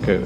Oke.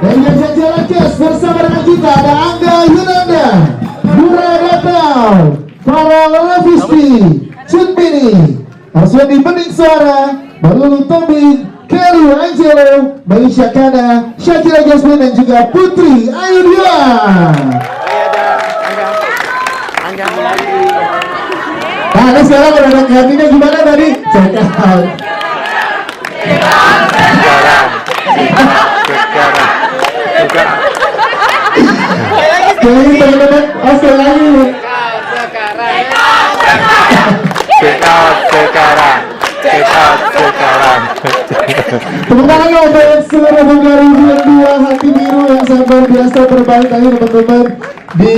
Dan yang jalan kes bersama dengan kita ada Angga Yunanda, Nura Datau, Farel Rafisti, Cunbini, Arswandi Bening Suara, Balulu Tombi, Keru Angelo, Maisha Kana, Syakira Jasmine dan juga Putri Ayu Dia. Nah, sekarang ada kambingnya gimana tadi? Check out. Sekali teman-teman, sekali lagi. Sekarang. Tepuk tangan untuk seluruh Bulgari dua hati biru yang sangat luar biasa terbaik tadi teman-teman di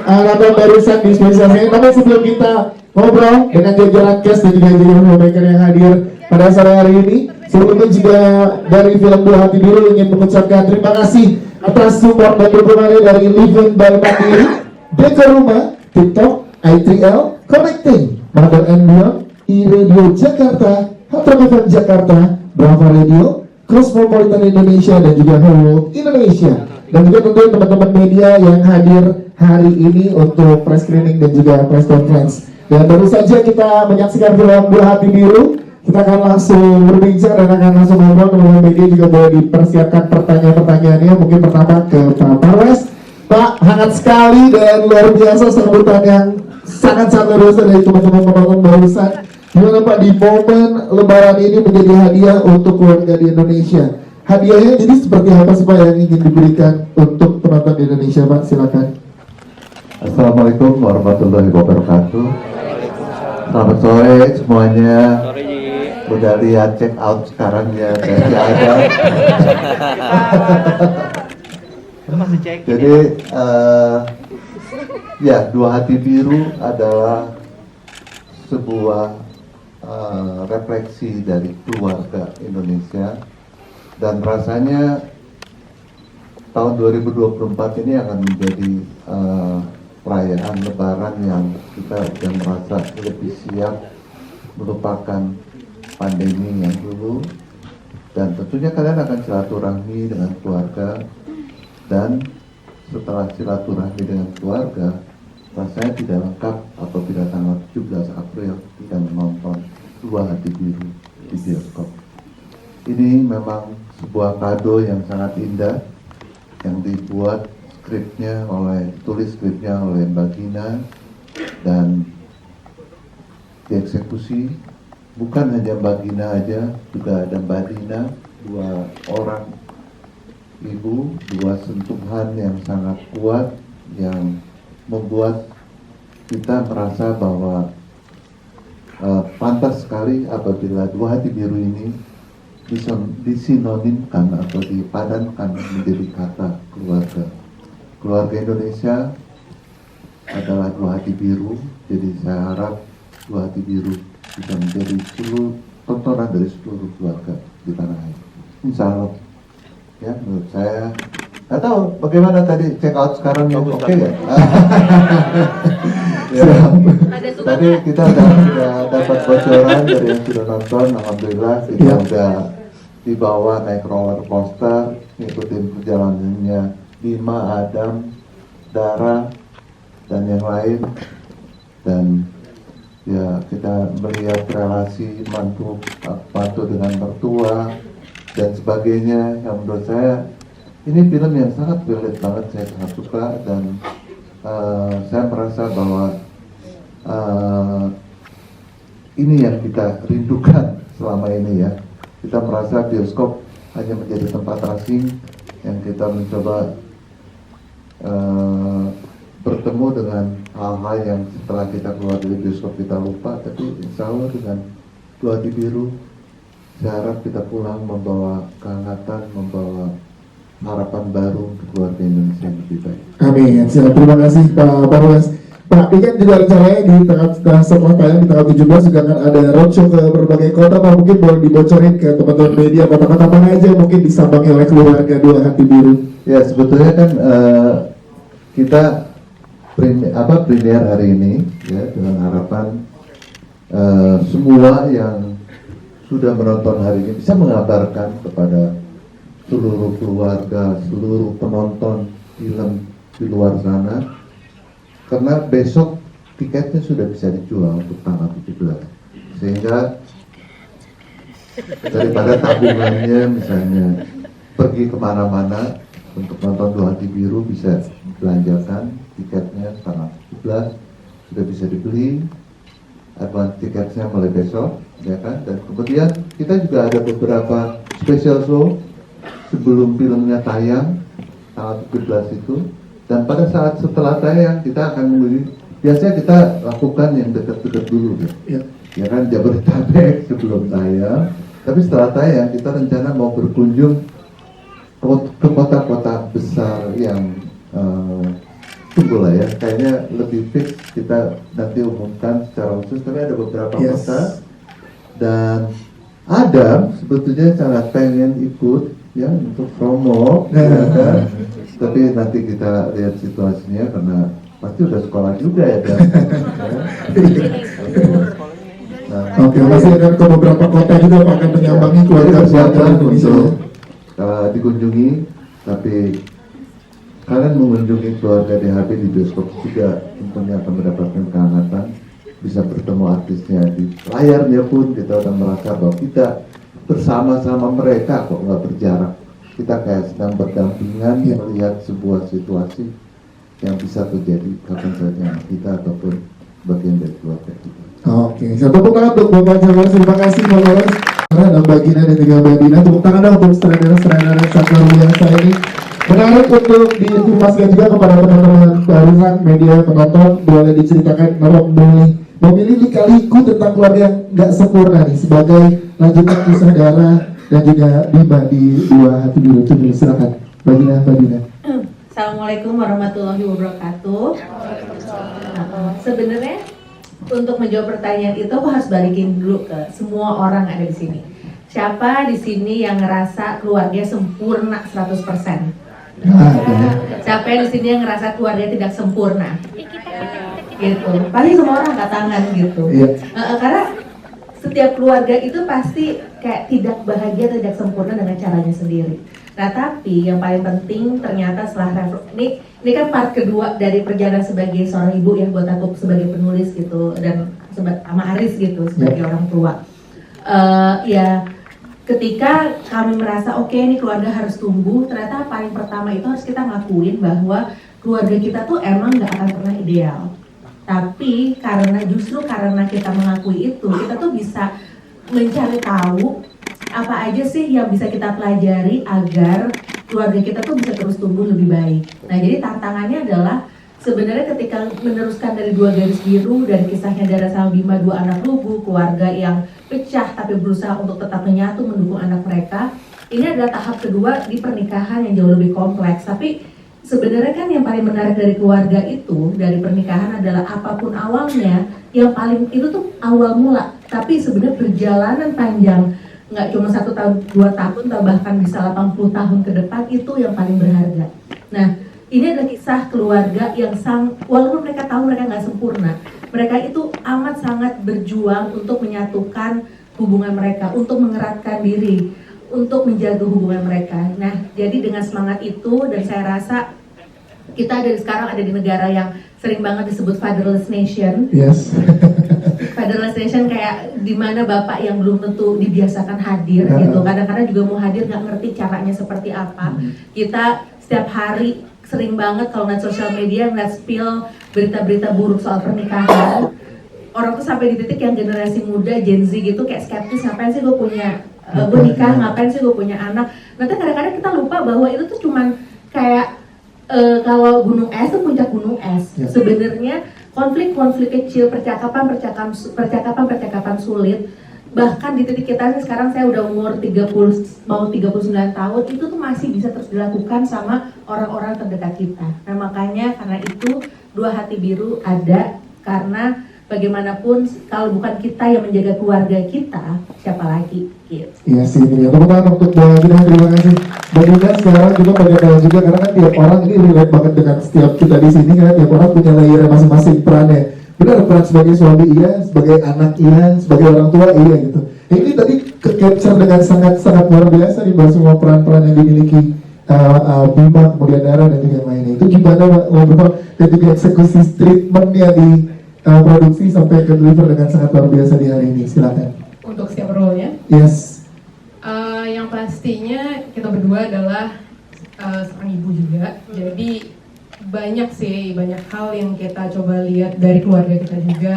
nonton barusan di spesialisasi. Namun sebelum kita ngobrol dengan jajaran cast dan juga jajaran filmmaker yang hadir pada sore hari ini, sebelumnya juga dari film Dua Hati Biru ingin mengucapkan terima kasih atas support dan dukungannya dari Living by Mandiri, Dekor Rumah, TikTok, I3L, Connecting, Mother and Beyond, E-Radio Jakarta, Hard FM Jakarta, Brava Radio, Cosmopolitan Indonesia dan juga Hello Indonesia. Dan juga tentunya teman-teman media yang hadir hari ini untuk press screening dan juga press conference. Dan baru saja kita menyaksikan film Dua Hati Biru. Kita akan langsung berbincang dan akan langsung ngobrol. Teman-teman media juga boleh dipersiapkan pertanyaan-pertanyaannya. Mungkin pertama ke Pak Parwes. Pak, hangat sekali dan luar biasa sambutan yang sangat-sangat luar biasa dari teman-teman penonton barusan. Gimana Pak, di momen Lebaran ini menjadi hadiah untuk keluarga di Indonesia. Hadiahnya jadi seperti apa sih Pak yang ingin diberikan untuk penonton di Indonesia Pak? Silakan. Assalamualaikum warahmatullahi wabarakatuh. Selamat sore semuanya. Udah lihat check out sekarang ya, masih ada. Jadi ya, Dua Hati Biru adalah sebuah refleksi dari keluarga Indonesia, dan rasanya tahun 2024 ini akan menjadi perayaan Lebaran yang kita sudah merasa lebih siap melupakan pandemi yang dulu, dan tentunya kalian akan silaturahmi dengan keluarga. Dan setelah silaturahmi dengan keluarga, rasanya tidak lengkap apabila tanggal 17 April kita menonton Dua Hati Biru di bioskop. Ini memang sebuah kado yang sangat indah yang dibuat tulis skripnya oleh Mbak Gina, dan dieksekusi bukan hanya Mbak Gina aja, juga ada Mbak Dina, dua orang ibu, dua sentuhan yang sangat kuat yang membuat kita merasa bahwa pantas sekali apabila Dua Hati Biru ini disinonimkan atau dipadankan menjadi kata keluarga. Keluarga Indonesia adalah Dua Hati Biru, jadi saya harap Dua Hati Biru bisa menjadi tontonan dari seluruh keluarga di tanah air. Insya Allah, ya menurut saya. Atau bagaimana tadi check out sekarang yang oke ya? Ya. Tadi kita sudah dapat bocoran dari yang sudah nonton, alhamdulillah kita sudah dibawa naik roller coaster, ngikutin perjalanannya Bima, Adam, Dara, dan yang lain. Dan ya kita melihat relasi mantu dengan mertua dan sebagainya, yang menurut saya ini film yang sangat relate banget, saya sangat suka. Dan saya merasa bahwa ini yang kita rindukan selama ini ya. Kita merasa bioskop hanya menjadi tempat asing yang kita mencoba bertemu dengan hal-hal yang setelah kita keluar dari bioskop kita lupa. Tapi insya Allah dengan Dua Hati Biru, saya harap kita pulang membawa kehangatan, membawa harapan baru untuk keluarga Indonesia yang lebih baik. Amin. Siap, terima kasih Pak Barwas. Pak, ini kan juga rencananya di tengah setelah tayang di tanggal 17 juga akan ada roadshow ke berbagai kota. Pak, mungkin boleh dibocorin ke teman-teman media kota-kota mana aja yang mungkin disambangi oleh keluarga Dua Hati Biru. Ya, sebetulnya kan kita premier hari ini ya, dengan harapan semua yang sudah menonton hari ini bisa mengabarkan kepada seluruh keluarga, seluruh penonton film di luar sana, karena besok tiketnya sudah bisa dijual untuk tanggal 17, sehingga daripada tabungannya misalnya pergi kemana-mana untuk nonton Dua Hati Biru, bisa belanjakan tiketnya tanggal 17 sudah bisa dibeli, advance tiketnya mulai besok ya kan. Dan kemudian kita juga ada beberapa special show sebelum filmnya tayang tanggal 17 itu, dan pada saat setelah tayang kita akan membeli, biasanya kita lakukan yang dekat-dekat dulu ya kan, Jabodetabek sebelum tayang. Tapi setelah tayang kita rencana mau berkunjung ke kota-kota besar yang tunggu lah ya, kayaknya lebih fix kita nanti umumkan secara khusus. Tapi ada beberapa kota, dan Adam sebetulnya sangat pengen ikut ya untuk promo ya kan? Tapi nanti kita lihat situasinya, karena pasti udah sekolah juga ya Dan. Oke, masih akan ke beberapa kota juga Pak, akan menyambangi keluarga Indonesia untuk dikunjungi. Tapi kalian mengunjungi keluarga DHB di bioskop juga tentunya akan mendapatkan kehangatan, bisa bertemu artisnya di layarnya pun kita akan merasa bahwa kita bersama-sama mereka kok, nggak berjarak. Kita kayak sedang berdampingan melihat sebuah situasi yang bisa terjadi kapan saja kita ataupun bagian dari keluarga kita. Oke, tepuk tangan untuk Bapak Jawas. Terima kasih Bapak Jawas dan Mbak Gina dan juga Mbak Dina. Tepuk tangan dong untuk sutradara-sutradara yang sangat luar biasa ini. Menarik untuk diinformasikan juga kepada teman-teman barusan media penonton, boleh diceritakan kenapa memilih lika-liku tentang keluarga yang nggak sempurna nih sebagai lanjutan kisah darah dan juga Bima di Dua Hati Biru. Silakan Mbak Dina. Assalamualaikum warahmatullahi wabarakatuh. Sebenarnya untuk menjawab pertanyaan itu aku harus balikin dulu ke semua orang ada di sini. Siapa di sini yang ngerasa keluarga sempurna 100%? Siapa yang di sini yang ngerasa keluarga tidak sempurna? Gitu. Paling semua orang angkat tangan gitu. Karena setiap keluarga itu pasti kayak tidak bahagia, tidak sempurna dengan caranya sendiri. Nah, tapi yang paling penting ternyata setelah ini kan part kedua dari perjalanan sebagai seorang ibu yang buat aku sebagai penulis gitu, dan sama Aris gitu sebagai orang tua. Ya ketika kami merasa oke, ini keluarga harus tumbuh, ternyata paling pertama itu harus kita ngakuin bahwa keluarga kita tuh emang nggak akan pernah ideal. Tapi justru karena kita mengakui itu, kita tuh bisa mencari tahu apa aja sih yang bisa kita pelajari agar keluarga kita tuh bisa terus tumbuh lebih baik. Nah, jadi tantangannya adalah sebenarnya ketika meneruskan dari Dua Garis Biru, dari kisahnya Dara sama Bima, dua anak lugu, keluarga yang pecah tapi berusaha untuk tetap menyatu mendukung anak mereka. Ini adalah tahap kedua di pernikahan yang jauh lebih kompleks. Tapi sebenarnya kan yang paling menarik dari keluarga itu, dari pernikahan adalah apapun awalnya, yang paling itu tuh awal mula. Tapi sebenarnya perjalanan panjang, nggak cuma 1 tahun, 2 tahun, atau bahkan bisa 80 tahun ke depan, itu yang paling berharga. Nah, ini adalah kisah keluarga yang walaupun mereka tahu mereka nggak sempurna, mereka itu amat sangat berjuang untuk menyatukan hubungan mereka, untuk mengeratkan diri, untuk menjaga hubungan mereka. Nah, jadi dengan semangat itu, dan saya rasa kita sekarang ada di negara yang sering banget disebut fatherless nation. Yes. fatherless nation kayak dimana bapak yang belum tentu dibiasakan hadir gitu. Kadang-kadang juga mau hadir nggak ngerti caranya seperti apa. Kita setiap hari sering banget kalau ngeliat sosial media ngeliat spill berita-berita buruk soal pernikahan. Orang tuh sampai di titik yang generasi muda Gen Z gitu kayak skeptis, ngapain sih gue punya gue nikah, ngapain sih gue punya anak. Nanti kadang-kadang kita lupa bahwa itu tuh cuman kayak kalau gunung es tuh puncak gunung es. Sebenarnya konflik-konflik kecil, percakapan sulit, bahkan di titik kita sekarang saya udah umur 30 mau 39 tahun, itu tuh masih bisa terus dilakukan sama orang-orang terdekat kita. Nah makanya karena itu Dua Hati Biru ada, karena bagaimanapun kalau bukan kita yang menjaga keluarga kita, siapa lagi gitu. Iya sih, ini ya. Tepuk tangan untuk Dua Hati, terima kasih. Bagaimana sekarang juga bagaimana juga, karena kan tiap orang ini relate banget dengan setiap kita di sini, karena tiap orang punya layer masing-masing perannya. Benar, peran sebagai suami iya, sebagai anak iya, sebagai orang tua iya gitu. Ini tadi ke-capture dengan sangat-sangat luar biasa nih bahwa semua peran-peran yang dimiliki Bima, kemudian Dara dan juga yang lainnya. Itu gimana ngobrol dan juga eksekusi treatmentnya di produksi sampai ke deliver dengan sangat luar biasa di hari ini. Silakan. Untuk setiap role-nya? Yes. Yang pastinya kita berdua adalah seorang ibu juga. Jadi banyak hal yang kita coba lihat dari keluarga kita juga.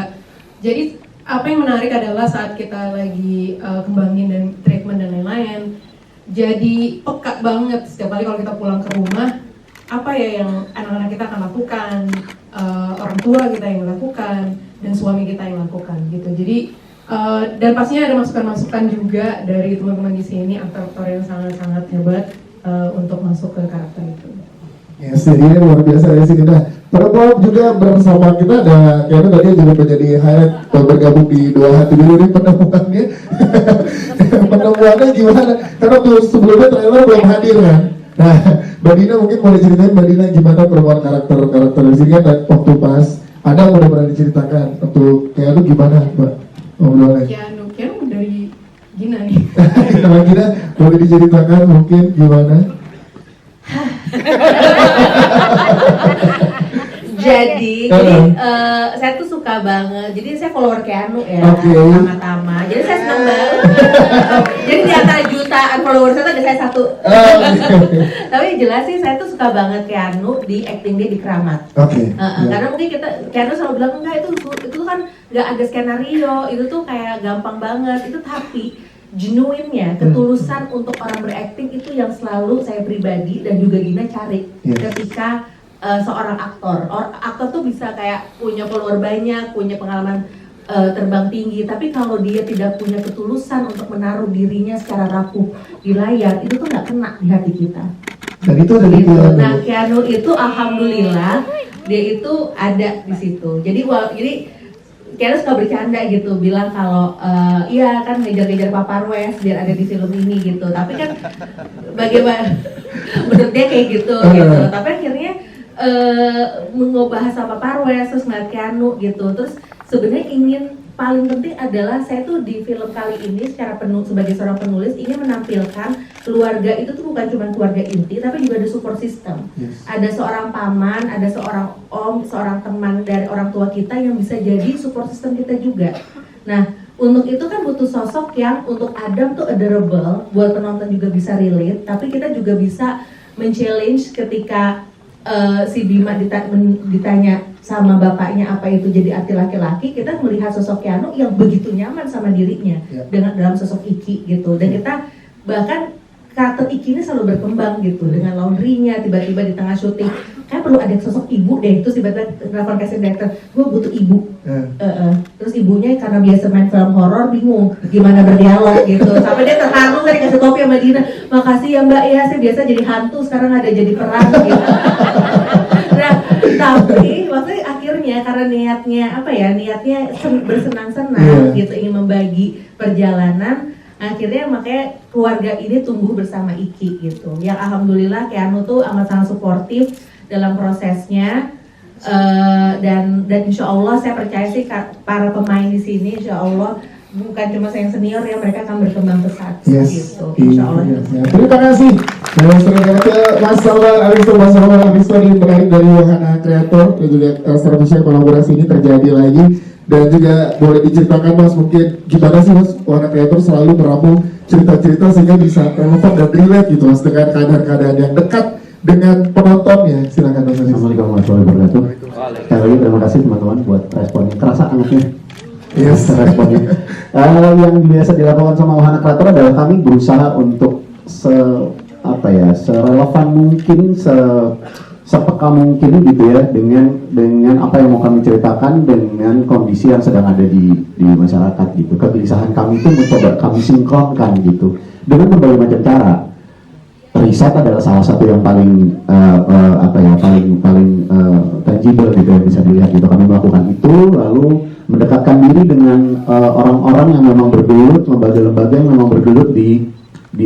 Jadi apa yang menarik adalah saat kita lagi kembangin dan treatment dan lain-lain, jadi peka banget setiap kali kalau kita pulang ke rumah, apa ya yang anak-anak kita akan lakukan, orang tua kita yang lakukan, dan suami kita yang lakukan gitu. Jadi dan pastinya ada masukan-masukan juga dari teman-teman di sini, aktor-aktor yang sangat-sangat hebat untuk masuk ke karakter itu. Ya, jadi luar biasa dari sini. Nah, perempuan juga bersama kita ada, karena tadi juga menjadi highlight bergabung di Dua Hati Biru ini penemuannya. Penemuannya gimana? Karena tuh sebelumnya trailer belum hadir kan. Nah, Mbak Dina mungkin boleh ceritain Mbak Dina gimana penemuan karakter di sini dan waktu pas ada yang udah pernah diceritakan untuk kayak lu gimana Mbak? Ngobrolnya. Keanu dari Gina nih. Mbak Dina boleh diceritakan mungkin gimana? Jadi saya tuh suka banget. Jadi saya follower Keanu ya, pertama-tama. Jadi saya senang banget. Jadi di antara jutaan follower saya ada saya satu. Tapi jelas sih saya tuh suka banget Keanu di acting dia di Keramat. Karena mungkin Keanu selalu bilang enggak itu kan nggak ada skenario, itu tuh kayak gampang banget. Itu tapi genuine-nya, ketulusan untuk orang berakting itu yang selalu saya pribadi dan juga Gina cari ketika seorang aktor. Aktor tuh bisa kayak punya follower banyak, punya pengalaman terbang tinggi, tapi kalau dia tidak punya ketulusan untuk menaruh dirinya secara rapuh di layar, itu tuh nggak kena di hati kita. Dan itu ada di Nah, Keanu itu alhamdulillah dia itu ada di situ. Jadi Keanu suka bercanda gitu, bilang kalau iya kan ngejar-ngejar Pak Parwes biar ada di film ini gitu. Tapi kan bagaimana menurut dia kayak gitu. Tapi akhirnya mengubah sama Pak Parwes terus ngeliat Keanu gitu. Terus sebenarnya paling penting adalah saya tuh di film kali ini secara sebagai seorang penulis ingin menampilkan keluarga itu tuh bukan cuma keluarga inti tapi juga ada support system. Ada seorang paman, ada seorang om, seorang teman dari orang tua kita yang bisa jadi support system kita juga. Nah, untuk itu kan butuh sosok yang untuk Adam tuh adorable, buat penonton juga bisa relate, tapi kita juga bisa men-challenge ketika si Bima ditanya sama bapaknya apa itu jadi arti laki-laki, kita melihat sosok Keanu yang begitu nyaman sama dirinya dengan dalam sosok Iki gitu. Dan kita bahkan karakter Iki ini selalu berkembang gitu dengan laundry-nya, tiba-tiba di tengah syuting kan perlu ada sosok ibu deh, terus tiba-tiba telepon casting director, gue butuh ibu. Terus ibunya karena biasa main film horor bingung gimana berdialog gitu, sampai dia terharu kan dikasih kopi sama Dina, makasih ya mbak ya, saya biasa jadi hantu sekarang ada jadi perang gitu. Nah, tapi maksudnya akhirnya karena niatnya bersenang-senang gitu, ingin membagi perjalanan, akhirnya makanya keluarga ini tumbuh bersama Iki gitu. Yang alhamdulillah Keanu tuh amat sangat suportif dalam prosesnya, dan insya Allah saya percaya sih para pemain di sini insya Allah bukan cuma saya yang senior ya, mereka akan berkembang pesat gitu. Insya Allah. Terima kasih. Dan selanjutnya Mas Salman Aristo ini menarik dari Wahana Kreator, dan juga Starvision kolaborasi ini terjadi lagi. Dan juga boleh diceritakan Mas, mungkin gimana sih Mas Wahana Kreator selalu meramu cerita-cerita sehingga bisa relevan dan relate gitu Mas dengan keadaan-keadaan yang dekat dengan penontonnya. Silakan Mas Aziz. Assalamualaikum warahmatullahi wabarakatuh. Sekali lagi terima kasih teman-teman buat responnya. Terasa anaknya. Yes. Responnya. Yang biasa dilakukan sama Wahana Kreator adalah kami berusaha untuk serelevan mungkin, sepeka mungkin gitu ya dengan apa yang mau kami ceritakan dengan kondisi yang sedang ada di masyarakat gitu. Kegelisahan kami itu mencoba kami sinkronkan gitu dengan berbagai macam cara. Riset adalah salah satu yang paling tangible gitu yang bisa dilihat gitu. Kami melakukan itu lalu mendekatkan diri dengan orang-orang yang memang bergelut, lembaga-lembaga yang memang bergelut di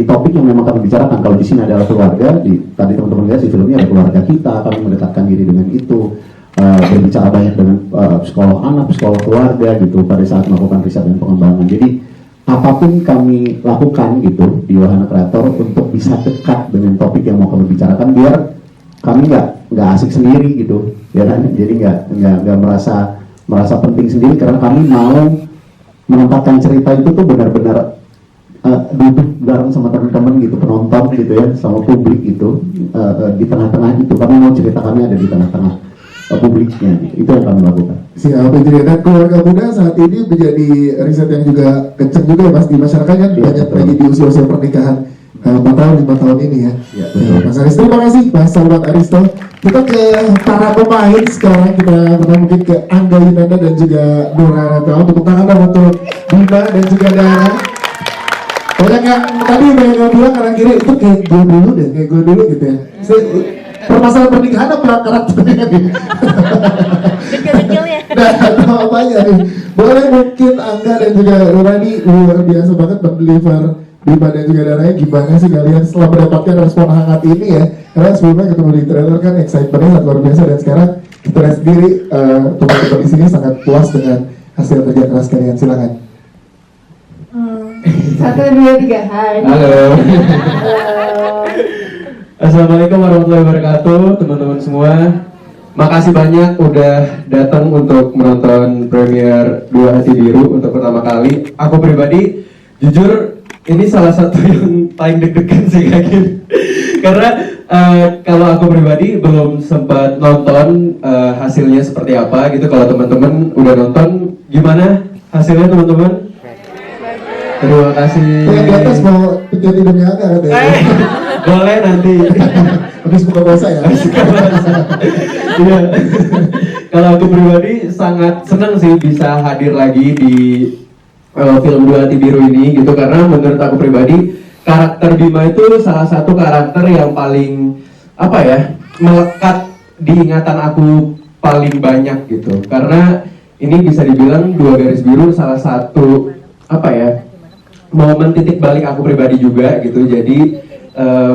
topik yang memang kami bicarakan. Kalau di sini adalah keluarga, tadi teman-teman lihat di filmnya ada keluarga kita, kami mendekatkan diri dengan itu, berbicara banyak dengan psikolog anak, psikolog keluarga gitu pada saat melakukan riset dan pengembangan. Jadi apapun kami lakukan gitu di Wahana Kreator untuk bisa dekat dengan topik yang mau kami bicarakan biar kami nggak asik sendiri gitu, ya kan? Jadi nggak merasa penting sendiri karena kami mau menempatkan cerita itu tuh benar-benar duduk bareng sama teman-teman gitu, penonton gitu ya, sama publik gitu, di tengah-tengah itu. Kami mau cerita kami ada di tengah-tengah publiknya gitu. Itu yang kami lakukan. Siap, jadi dan keluarga muda saat ini menjadi riset yang juga kenceng juga ya Mas di masyarakat kan, banyak lagi di usia-usia pernikahan 4 tahun 5 tahun ini ya. Ya, betul. Mas Aris, terima kasih Mas Salman Aristo. Kita ke para pemain sekarang, kita mungkin ke Angga Yunanda dan juga Nora Ratau. Tepuk tangan untuk Bima dan juga Dara. Banyak yang tadi banyak yang bilang kanan kiri itu kayak gue dulu gitu ya. Permasalahan pernikahan apa karakternya nih? Kecil-kecil ya. Nah, apanya nih? Boleh mungkin Angga dan juga Nurani luar biasa banget mendeliver Bima dan juga Daranya. Gimana sih kalian setelah mendapatkan respon hangat ini ya? Karena sebelumnya ketemu di trailer kan excitementnya sangat luar biasa dan sekarang kita lihat sendiri teman-teman di sini sangat puas dengan hasil kerja keras kalian. Silakan. 1, 2, 3, hai. Halo. Halo. Assalamualaikum warahmatullahi wabarakatuh, teman-teman semua. Makasih banyak udah datang untuk menonton premier Dua Hati Biru untuk pertama kali. Aku pribadi, jujur ini salah satu yang paling deg-degan sih kayaknya. Karena kalau aku pribadi belum sempat nonton hasilnya seperti apa gitu. Kalau teman-teman udah nonton, gimana hasilnya teman-teman? Terima kasih. Yang di atas mau menjadi demi Angga katanya. Boleh nanti. Habis buka puasa ya. Iya. Kalau aku pribadi sangat senang sih bisa hadir lagi di film Dua Hati Biru ini gitu, karena menurut aku pribadi karakter Bima itu salah satu karakter yang paling melekat di ingatan aku paling banyak gitu, karena ini bisa dibilang Dua Garis Biru salah satu momen titik balik aku pribadi juga gitu. Jadi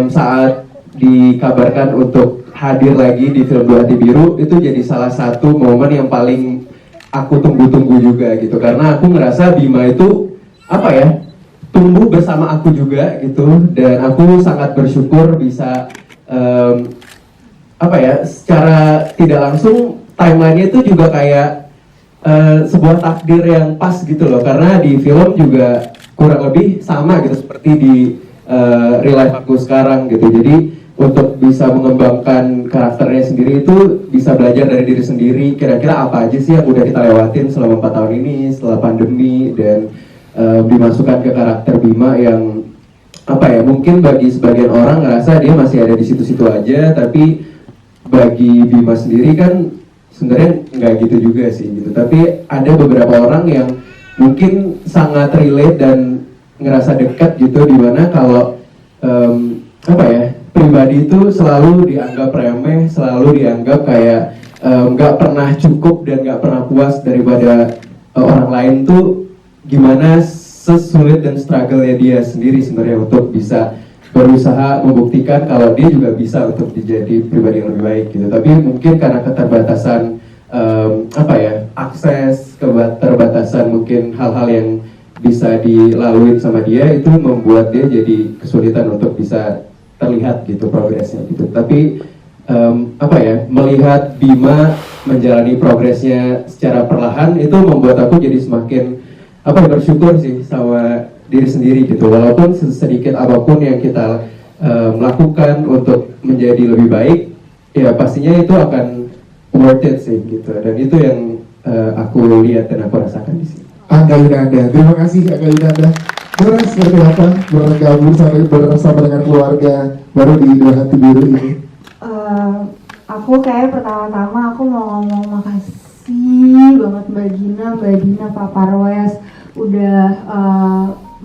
saat dikabarkan untuk hadir lagi di film Dua Hati Biru itu jadi salah satu momen yang paling aku tunggu-tunggu juga gitu, karena aku ngerasa Bima itu tumbuh bersama aku juga gitu, dan aku sangat bersyukur bisa secara tidak langsung timeline-nya itu juga kayak sebuah takdir yang pas gitu loh, karena di film juga kurang lebih sama gitu seperti di real life aku sekarang gitu. Jadi untuk bisa mengembangkan karakternya sendiri itu bisa belajar dari diri sendiri, kira-kira apa aja sih yang udah kita lewatin selama 4 tahun ini setelah pandemi, dan dimasukkan ke karakter Bima yang mungkin bagi sebagian orang ngerasa dia masih ada di situ-situ aja, tapi bagi Bima sendiri kan sebenarnya nggak gitu juga sih gitu. Tapi ada beberapa orang yang mungkin sangat relate dan ngerasa dekat gitu, dimana kalau pribadi itu selalu dianggap remeh, selalu dianggap kayak nggak pernah cukup dan nggak pernah puas daripada orang lain tuh gimana sesulit dan struggle-nya dia sendiri sebenarnya untuk bisa berusaha membuktikan kalau dia juga bisa untuk menjadi pribadi yang lebih baik gitu. Tapi mungkin karena keterbatasan akses, keterbatasan mungkin hal-hal yang bisa dilalui sama dia, itu membuat dia jadi kesulitan untuk bisa terlihat gitu progresnya gitu. Tapi melihat Bima menjalani progresnya secara perlahan itu membuat aku jadi semakin bersyukur sih sama diri sendiri gitu, walaupun sedikit apapun yang kita melakukan untuk menjadi lebih baik, ya pastinya itu akan worth it sih gitu, dan itu yang aku lihat dan aku rasakan di sini. Angga Yunanda, terima kasih Angga Yunanda. Beras seperti apa bergabung bersama dengan keluarga baru di Dua Hati Biru ini? Aku kayak pertama-tama aku mau ngomong makasih banget Mbak Gina, Mbak Dina, Pak Parwes udah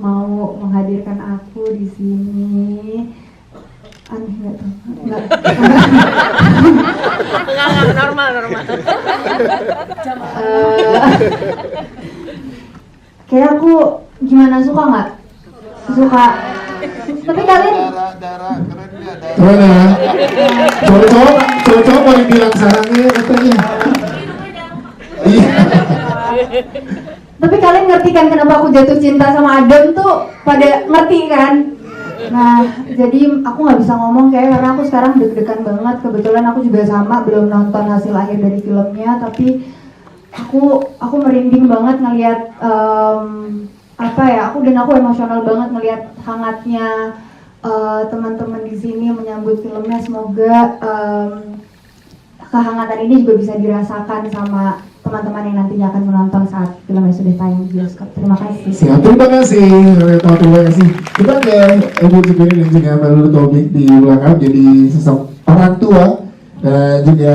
mau menghadirkan aku di sini. Aneh nggak tuh? Nggak. Enggak, normal. Kayak aku gimana, suka nggak? Suka. Tapi kalian Keren ya? Cowok-cowok mau dibilang sarangnya katanya. Iya. Tapi kalian ngerti kan kenapa aku jatuh cinta sama Adam tuh? Pada ngerti kan? Nah, jadi aku nggak bisa ngomong kayak karena aku sekarang deg-degan banget. Kebetulan aku juga sama, belum nonton hasil akhir dari filmnya, tapi aku merinding banget ngelihat aku emosional banget ngelihat hangatnya teman-teman di sini menyambut filmnya. Semoga kehangatan ini juga bisa dirasakan sama teman-teman yang nantinya akan menonton saat filmnya sudah tayang di bioskop. Terima kasih. Siap, terima kasih. Terima kasih. Kita ke Ibu Cipini dan juga Mbak Lulu Tobik di belakang jadi sosok orang tua dan juga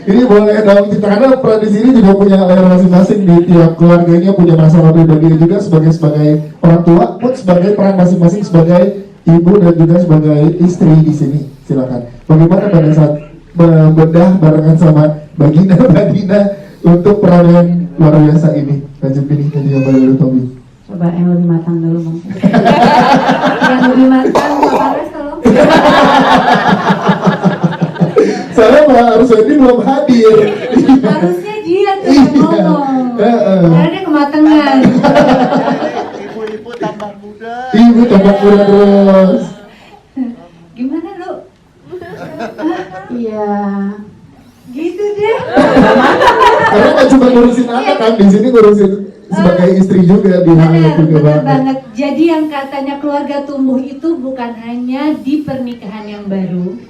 ini boleh dong kita, karena peran di sini juga punya layar masing-masing, di tiap keluarganya punya masalah pribadi juga sebagai orang tua, pun sebagai peran masing-masing sebagai ibu dan juga sebagai istri di sini. Silakan. Bagaimana pada saat bedah barengan sama Mbak Gina, Mbak Dina untuk peran yang luar biasa ini, Lanjut ini dan juga Mbak Lulu Tobik. Coba yang lebih matang dulu, Bang. Yang lebih matang, Pak Pares tolong. Saya harus ini belum hadir. Harusnya dia tuh yang ngomong. Karena dia kematangan. Ibu-ibu tambah muda. Ibu tambah muda terus. Gimana lu? Iya. Gitu deh. Karena nggak cuma ngurusin anak kan, di sini ngurusin sebagai istri juga di Benar, juga benar banget. banget. Jadi yang katanya keluarga tumbuh itu bukan hanya di pernikahan yang baru,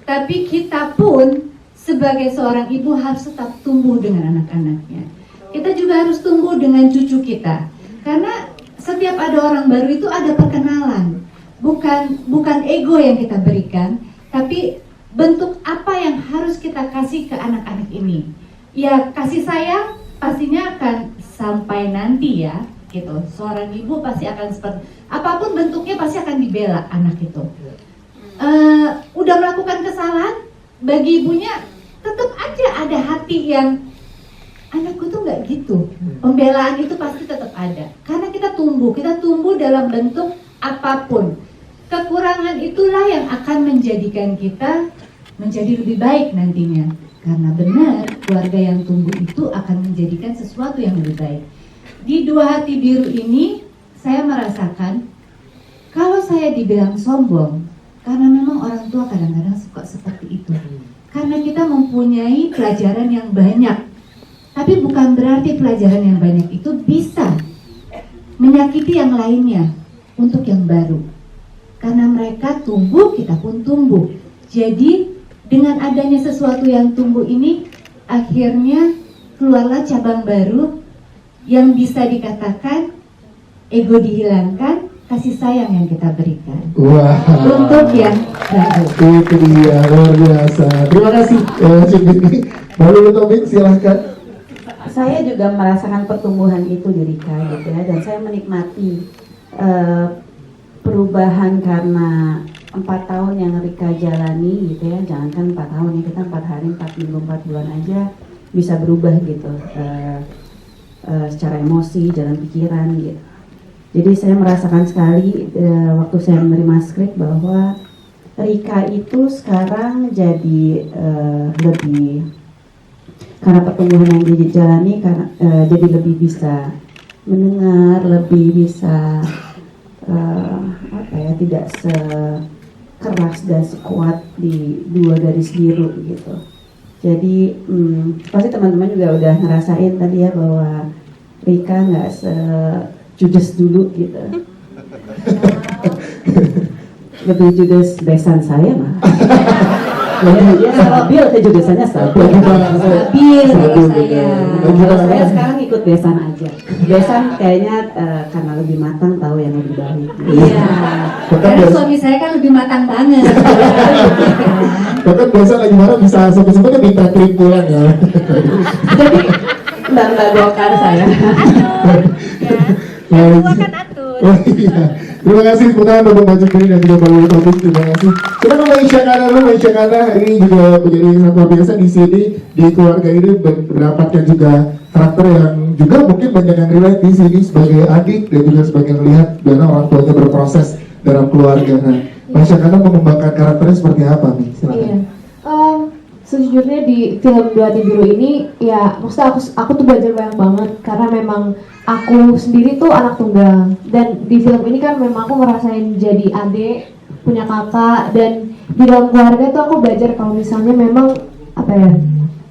tapi kita pun sebagai seorang ibu harus tetap tumbuh dengan anak-anaknya. Kita juga harus tumbuh dengan cucu kita. Karena setiap ada orang baru itu ada perkenalan. Bukan ego yang kita berikan, tapi bentuk apa yang harus kita kasih ke anak-anak ini. Ya, kasih sayang pastinya akan sampai nanti ya, gitu. Seorang ibu pasti akan seperti apapun bentuknya pasti akan dibela anak itu. Udah melakukan kesalahan, bagi ibunya tetap aja ada hati yang anakku tuh nggak gitu. Pembelaan itu pasti tetap ada, karena kita tumbuh dalam bentuk apapun. Kekurangan itulah yang akan menjadikan kita menjadi lebih baik nantinya. Karena benar, keluarga yang tumbuh itu akan menjadikan sesuatu yang lebih baik. Di Dua Hati Biru ini, saya merasakan kalau saya dibilang sombong, karena memang orang tua kadang-kadang suka seperti itu. Karena kita mempunyai pelajaran yang banyak. Tapi bukan berarti pelajaran yang banyak itu bisa menyakiti yang lainnya untuk yang baru. Karena mereka tumbuh, kita pun tumbuh. Jadi dengan adanya sesuatu yang tumbuh ini, akhirnya keluarlah cabang baru yang bisa dikatakan ego dihilangkan, kasih sayang yang kita berikan. Wah. Untuk yang baru. Itu dia, luar biasa. Terima kasih. Cipini. Mbak Lulu Tobik, silahkan. Saya juga merasakan pertumbuhan itu di Rika gitu ya, dan saya menikmati perubahan karena 4 tahun yang Rika jalani gitu ya. Jangankan 4 tahun ya, kita 4 hari, 4 minggu, 4 bulan aja bisa berubah gitu secara emosi, jalan pikiran gitu. Jadi saya merasakan sekali waktu saya menerima skrip bahwa Rika itu sekarang jadi lebih, karena pertumbuhan yang dijalani, karena jadi lebih bisa mendengar, lebih bisa tidak sekeras dan sekuat di Dua Garis Biru gitu. Jadi pasti teman-teman juga udah ngerasain tadi ya bahwa Rika nggak sejudes dulu gitu. Lebih judes besan saya mah. Ya stabil, kejudesannya stabil. Stabil saya. Kalau saya sekarang ikut besan aja. Besan kayaknya karena lebih matang tahu yang lebih baik. Iya. Karena suami saya kan lebih matang banget. Bahkan biasa lagi marah bisa sempet-sempetnya minta krim pulang ya. Jadi mbak Golkar saya. Gua kan atur. Oh iya. Terima kasih Putana untuk Mbak Jumri dan juga Pak Lulu Topik. Terima kasih. Kita ke Maisha Kana ini juga menjadi sangat luar biasa di sini, di keluarga ini mendapatkan juga karakter yang juga mungkin banyak yang relate di sini sebagai adik dan juga sebagai melihat bagaimana orang tuanya berproses dalam keluarga. Nah, Maisha Kana mengembangkan karakternya seperti apa nih? Silakan. Iya. Sejujurnya di film Dua Hati Biru ini ya maksudnya aku tuh belajar banyak banget karena memang aku sendiri tuh anak tunggal dan di film ini kan memang aku ngerasain jadi adik, punya kakak, dan di dalam keluarga tuh aku belajar kalau misalnya memang apa ya,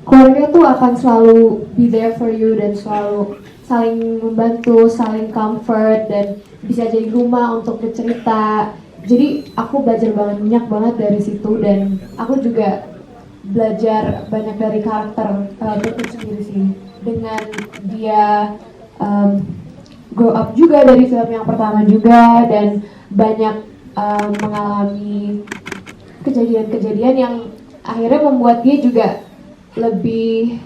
keluarga tuh akan selalu be there for you dan selalu saling membantu, saling comfort, dan bisa jadi rumah untuk bercerita. Jadi aku belajar banyak banget dari situ dan aku juga belajar banyak dari karakter Putri sendiri sih, dengan dia grow up juga dari film yang pertama juga dan banyak mengalami kejadian-kejadian yang akhirnya membuat dia juga lebih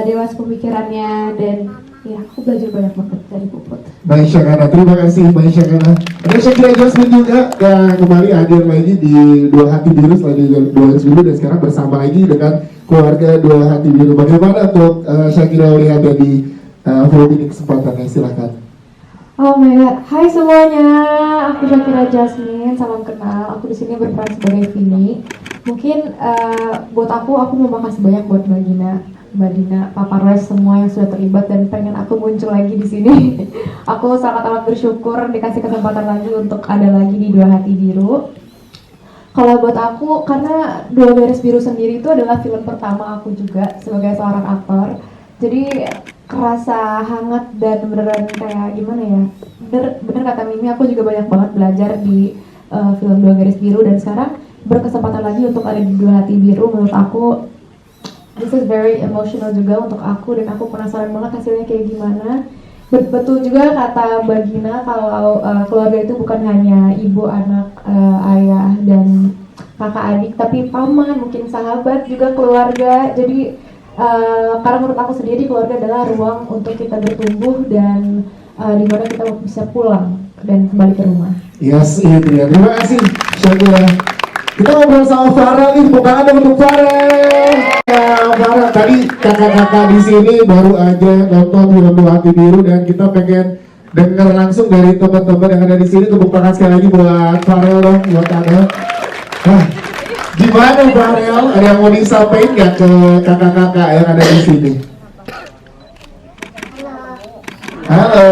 dewasa pemikirannya, dan ya aku belajar banyak banget dari Puput. Maisha Kana, terima kasih Maisha Kana. Ada Shakira Jasmine juga yang kembali hadir lagi di Dua Hati Biru setelah di Dua Garis Biru dan sekarang bersama lagi dengan keluarga Dua Hati Biru. Bagaimana untuk Shakira lihat di film ini kesempatannya? Silahkan. Oh my god, hai semuanya, aku Shakira Jasmine, salam kenal. Aku di sini berperan sebagai Vini. Mungkin buat aku mau makasih banyak buat Mbak Dina, Papa Royce, semua yang sudah terlibat dan pengen aku muncul lagi di sini. Aku sangat amat bersyukur dikasih kesempatan lagi untuk ada lagi di Dua Hati Biru. Kalau buat aku, karena Dua Garis Biru sendiri itu adalah film pertama aku juga sebagai seorang aktor. Jadi kerasa hangat dan beneran kayak gimana ya? Bener kata Mimi, aku juga banyak banget belajar di film Dua Garis Biru dan sekarang berkesempatan lagi untuk ada di Dua Hati Biru. Menurut aku this is very emotional juga untuk aku dan aku penasaran banget hasilnya kayak gimana. Betul juga kata Mbak Gina kalau keluarga itu bukan hanya ibu, anak, ayah, dan kakak adik, tapi paman, mungkin sahabat juga keluarga. Jadi karena menurut aku sendiri keluarga adalah ruang untuk kita bertumbuh dan di mana kita bisa pulang dan kembali ke rumah. Yes, itu ya. Terima kasih Shakira. Kita ngobrol sama Farel nih, tepuk tangan untuk Farel. Farel, tadi kakak-kakak di sini baru aja nonton film Dua Hati Biru dan kita pengen dengar langsung dari teman-teman yang ada di sini. Tepuk tangan sekali lagi buat Farel dong, buat Anda. Gimana Farel? Ada yang mau disampaikan nggak ke kakak-kakak yang ada di sini? Halo.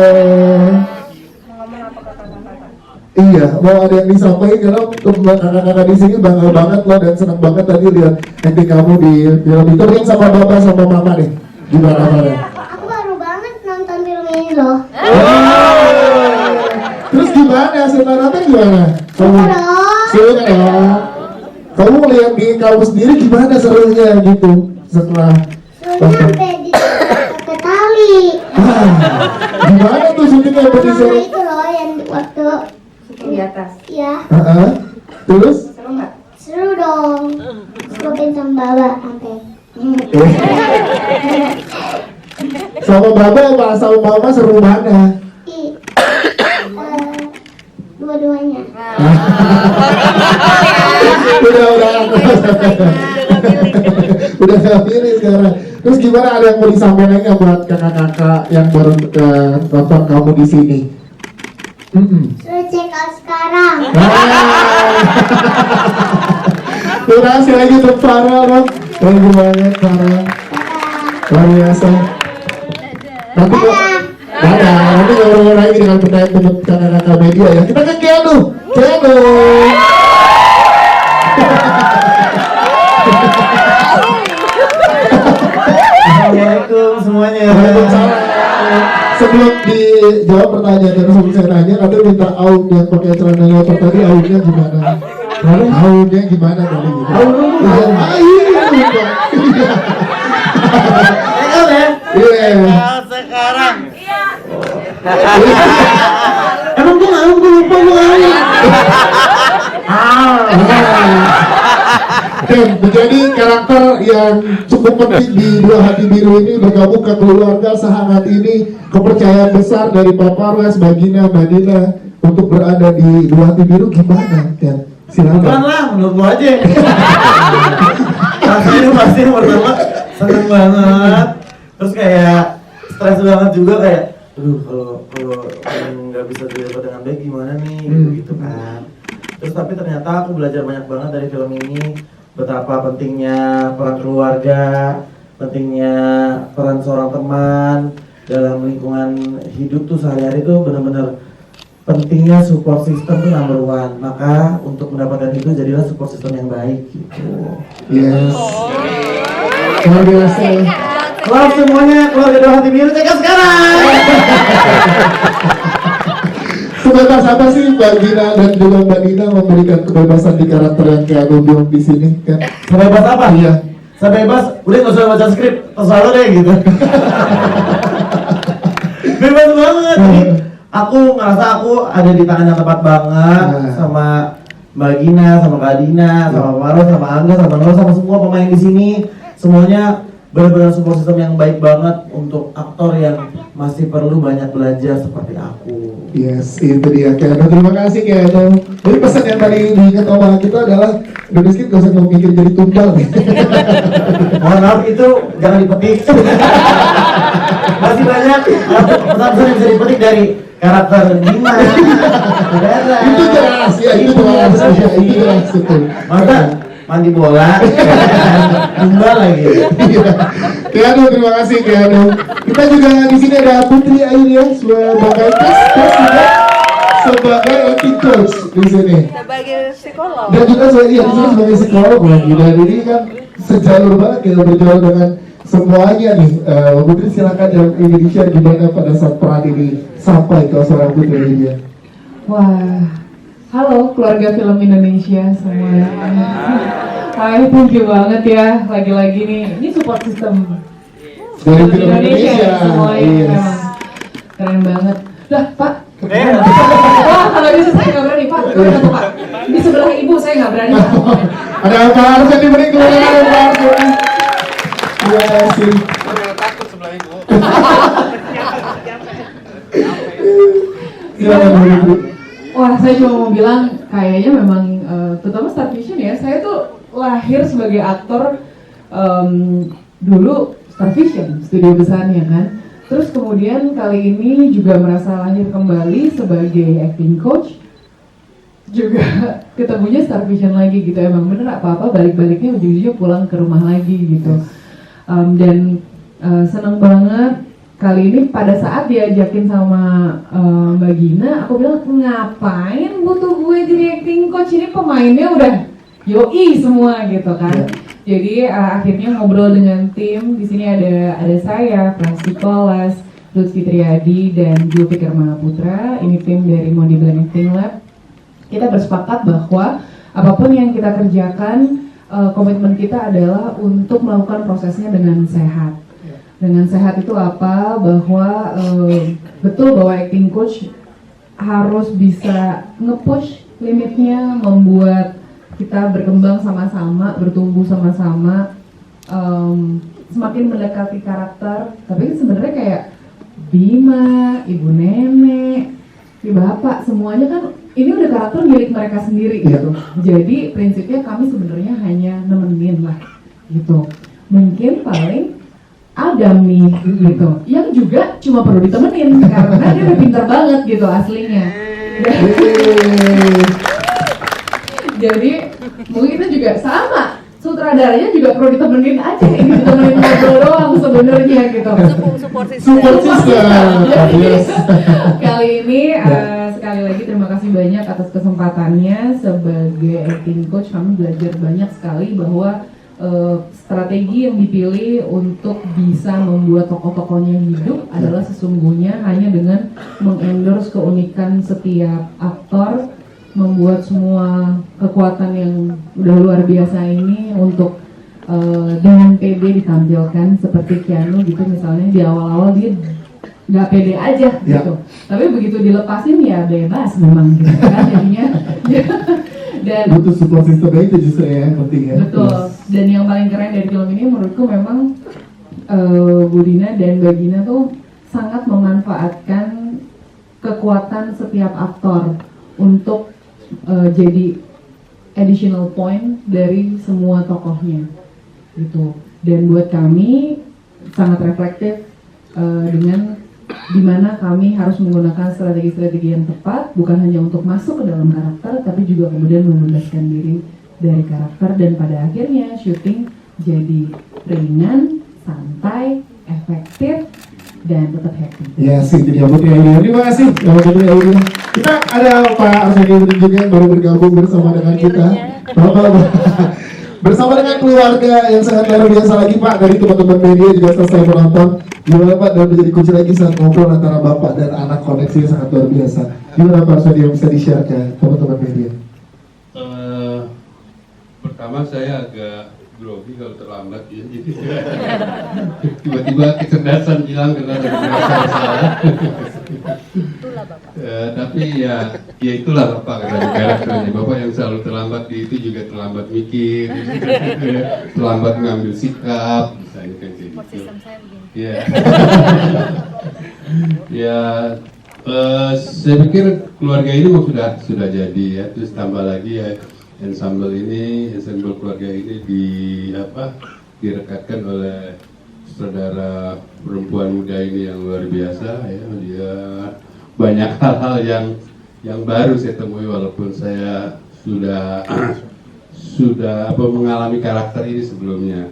Iya, mau ada yang disampaikan karena kakak-kakak di sini bangga banget loh dan senang banget tadi lihat acting kamu di film itu. Yang sama bapak sama mama deh, gimana Farel? Aku baru banget nonton film ini loh. Terus gimana hasil nonton gimana? Seru kan ya? Kamu lihat di kamu sendiri gimana serunya gitu setelah sampai di ke tali. Gimana tuh syutingnya Sama seru? itu loh yang waktu Di atas. ya Terus? Seru nggak? seru dong. Suapin sama Baba sampai. Sama Baba apa sama Mama seru mana? Dua-duanya. Udah nggak pilih sekarang. Terus gimana, ada yang mau disampaikan lagi buat kakak-kakak yang baru nonton kamu di sini? Suruh check out sekarang. Terima kasih lagi untuk Farel dong. Thank you banget Farel. Luar biasa. Nanti nanti ngobrol lagi dengan pertanyaan kakak-kakak media ya. Kita ke Keanu. Waalaikumsalam. Sebelum dijawab pertanyaan yang sebelum saya nanya, ada minta Aum yang pakai celana leopard tadi, Aumnya gimana? Aumnya gimana tadi gitu? Iya. Sekarang. Emang gue nggak lupa gue. Dan menjadi karakter yang cukup penting di Dua Hati Biru ini, bergabung ke keluarga sehangat ini, kepercayaan besar dari Pak Parwes, Bagina, Madina untuk berada di Dua Hati Biru gimana? Dan silakan. Bukan lah, menurut lo aja. Rasanya pasti yang pertama seneng banget, terus kayak stres banget juga kayak, aduh kalau nggak bisa dilihat dengan baik gimana nih, gitu kan. Terus tapi ternyata aku belajar banyak banget dari film ini, betapa pentingnya peran keluarga, pentingnya peran seorang teman dalam lingkungan hidup tuh sehari-hari tuh benar-benar pentingnya support system tuh number one. Maka untuk mendapatkan itu jadilah support system yang baik gitu. Yes. Luar biasa. Love semuanya, keluarga Dua Hati Biru, cek sekarang. Sebebas apa sih Mbak Gina dan juga Mbak Nina memberikan kebebasan di karakter yang kayak lu bilang di sini kan? Sebebas apa? Iya. Sebebas, udah nggak usah baca skrip, terserah lo deh gitu. Bebas banget. Jadi, aku ngerasa aku ada di tangan yang tepat banget sama Mbak Gina, sama Kak Dina, sama Maro, sama Angga, sama Nora, sama semua pemain di sini. Semuanya benar-benar support system yang baik banget untuk aktor yang masih perlu banyak belajar seperti aku. Yes, itu dia Keanu. Terima kasih Keanu. Jadi pesan yang paling diingat omongan kita adalah Indonesia gak usah mau mikir jadi tumbal. Mohon maaf itu jangan dipetik. Masih banyak pesan-pesan yang bisa dipetik dari karakter Dina. Itu jelas ya, itu jelas. Itu jelas itu. Masa mandi bola, tumbal lagi. Keanu, terima kasih Keanu. Kita juga di sini ada Putri Ailia sebagai juga sebagai acting coach di sini. Sebagai psikolog. Dan juga saya di sini sebagai psikolog lagi. Dan ini kan sejalur banget kita berjuang dengan semuanya nih. Putri silakan yang ingin di-share gimana pada saat peran ini sampai ke seorang Putri Ailia. Wah, halo keluarga film Indonesia semuanya. Hai, thank you banget ya. Lagi-lagi nih, ini support system dari film Indonesia. Semuanya Yes. memang keren banget. Lah, Pak. Wah, kalau bisa saya nggak berani, Pak. Gimana tuh, Pak? Di sebelah ibu saya nggak berani. Ada apa harus yang diberi keluarga apa harus? Terima kasih. Takut sebelah ibu. Silakan Bu. Wah, saya cuma mau bilang kayaknya memang terutama Star Vision ya, saya tuh lahir sebagai aktor dulu Star Vision, studio besarnya kan. Terus kemudian kali ini juga merasa lahir kembali sebagai acting coach. Juga ketemunya Star Vision lagi gitu, emang bener apa-apa balik-baliknya ujung-ujungnya pulang ke rumah lagi gitu. Dan senang banget kali ini pada saat diajakin sama Mbak Gina, aku bilang ngapain butuh gue jadi acting coach, ini pemainnya udah yoi semua gitu kan. Jadi akhirnya ngobrol dengan tim di sini ada saya, Francis Kolas, Lutfi Triadi dan Julfi Kermana Putra. Ini tim dari Mondi Blend Acting Lab. Kita bersepakat bahwa apapun yang kita kerjakan, komitmen kita adalah untuk melakukan prosesnya dengan sehat. Dengan sehat itu apa? Bahwa betul bahwa acting coach harus bisa nge-push limitnya, membuat kita berkembang sama-sama, bertumbuh sama-sama, semakin mendekati karakter. Tapi sebenarnya kayak Bima, Ibu Nenek, si Bapak, semuanya kan ini udah karakter milik mereka sendiri gitu. Jadi prinsipnya kami sebenarnya hanya nemenin lah gitu. Mungkin paling Adam nih gitu, yang juga cuma perlu ditemenin karena dia udah pintar banget gitu aslinya. Jadi mungkin itu juga sama, sutradaranya juga perlu ditemenin aja, ini ditemenin ngobrol doang sebenarnya gitu. Support system. Kali ini sekali lagi terima kasih banyak atas kesempatannya sebagai acting coach. Kami belajar banyak sekali bahwa strategi yang dipilih untuk bisa membuat tokoh-tokohnya hidup adalah sesungguhnya hanya dengan mengendorse keunikan setiap aktor, membuat semua kekuatan yang udah luar biasa ini untuk dengan pede ditampilkan seperti Keanu gitu misalnya. Di awal-awal dia nggak pede aja gitu, tapi begitu dilepasin ya bebas memang gitu kan jadinya. Dan butuh support systemnya itu justru yang penting ya. betul. Dan yang paling keren dari film ini menurutku memang Budina dan Bagina tuh sangat memanfaatkan kekuatan setiap aktor untuk jadi additional point dari semua tokohnya gitu. Dan buat kami sangat reflektif dengan dimana kami harus menggunakan strategi-strategi yang tepat, bukan hanya untuk masuk ke dalam karakter, tapi juga kemudian membebaskan diri dari karakter, dan pada akhirnya syuting jadi ringan, santai, efektif, dan tetap happy. Ya sih, jadi Mbak Putri Aidina. Terima kasih Mbak Putri Aidina. Kita ada Pak Arsani juga yang baru bergabung bersama dengan kita. Bersama dengan keluarga yang sangat luar biasa lagi Pak. Dari teman-teman media juga selesai menonton. Gimana Pak, dan menjadi kunci lagi saat ngobrol antara Bapak dan anak, koneksinya sangat luar biasa. Gimana Pak Arsani yang bisa di-share ke teman-teman media? Pertama saya agak grogi kalau terlambat ya, jadi tiba-tiba kecerdasan hilang karena ada saya. Tapi ya itulah Bapak karena karakternya. Bapak yang selalu terlambat itu juga terlambat mikir, terlambat mengambil sikap, misalnya kayak gitu. Ya, saya pikir keluarga ini sudah jadi ya, terus tambah lagi ya. Ensemble keluarga ini direkatkan oleh saudara perempuan muda ini yang luar biasa ya. Dia banyak hal-hal yang baru saya temui walaupun saya sudah mengalami karakter ini sebelumnya.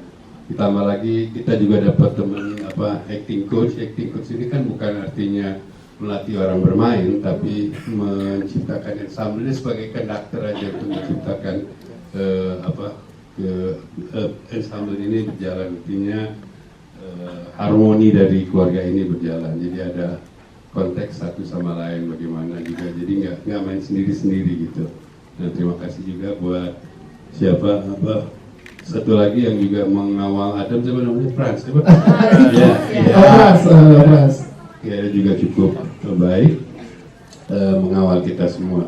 Ditambah lagi kita juga dapat teman acting coach. Acting coach ini kan bukan artinya melatih orang bermain, tapi menciptakan ensemble ini sebagai konduktor aja untuk menciptakan ensemble ini berjalan, artinya harmoni dari keluarga ini berjalan. Jadi ada konteks satu sama lain bagaimana juga, jadi nggak main sendiri-sendiri gitu. Dan terima kasih juga buat satu lagi yang juga mengawal Adam, siapa namanya? Frans, siapa? Frans. Ya juga cukup baik mengawal kita semua.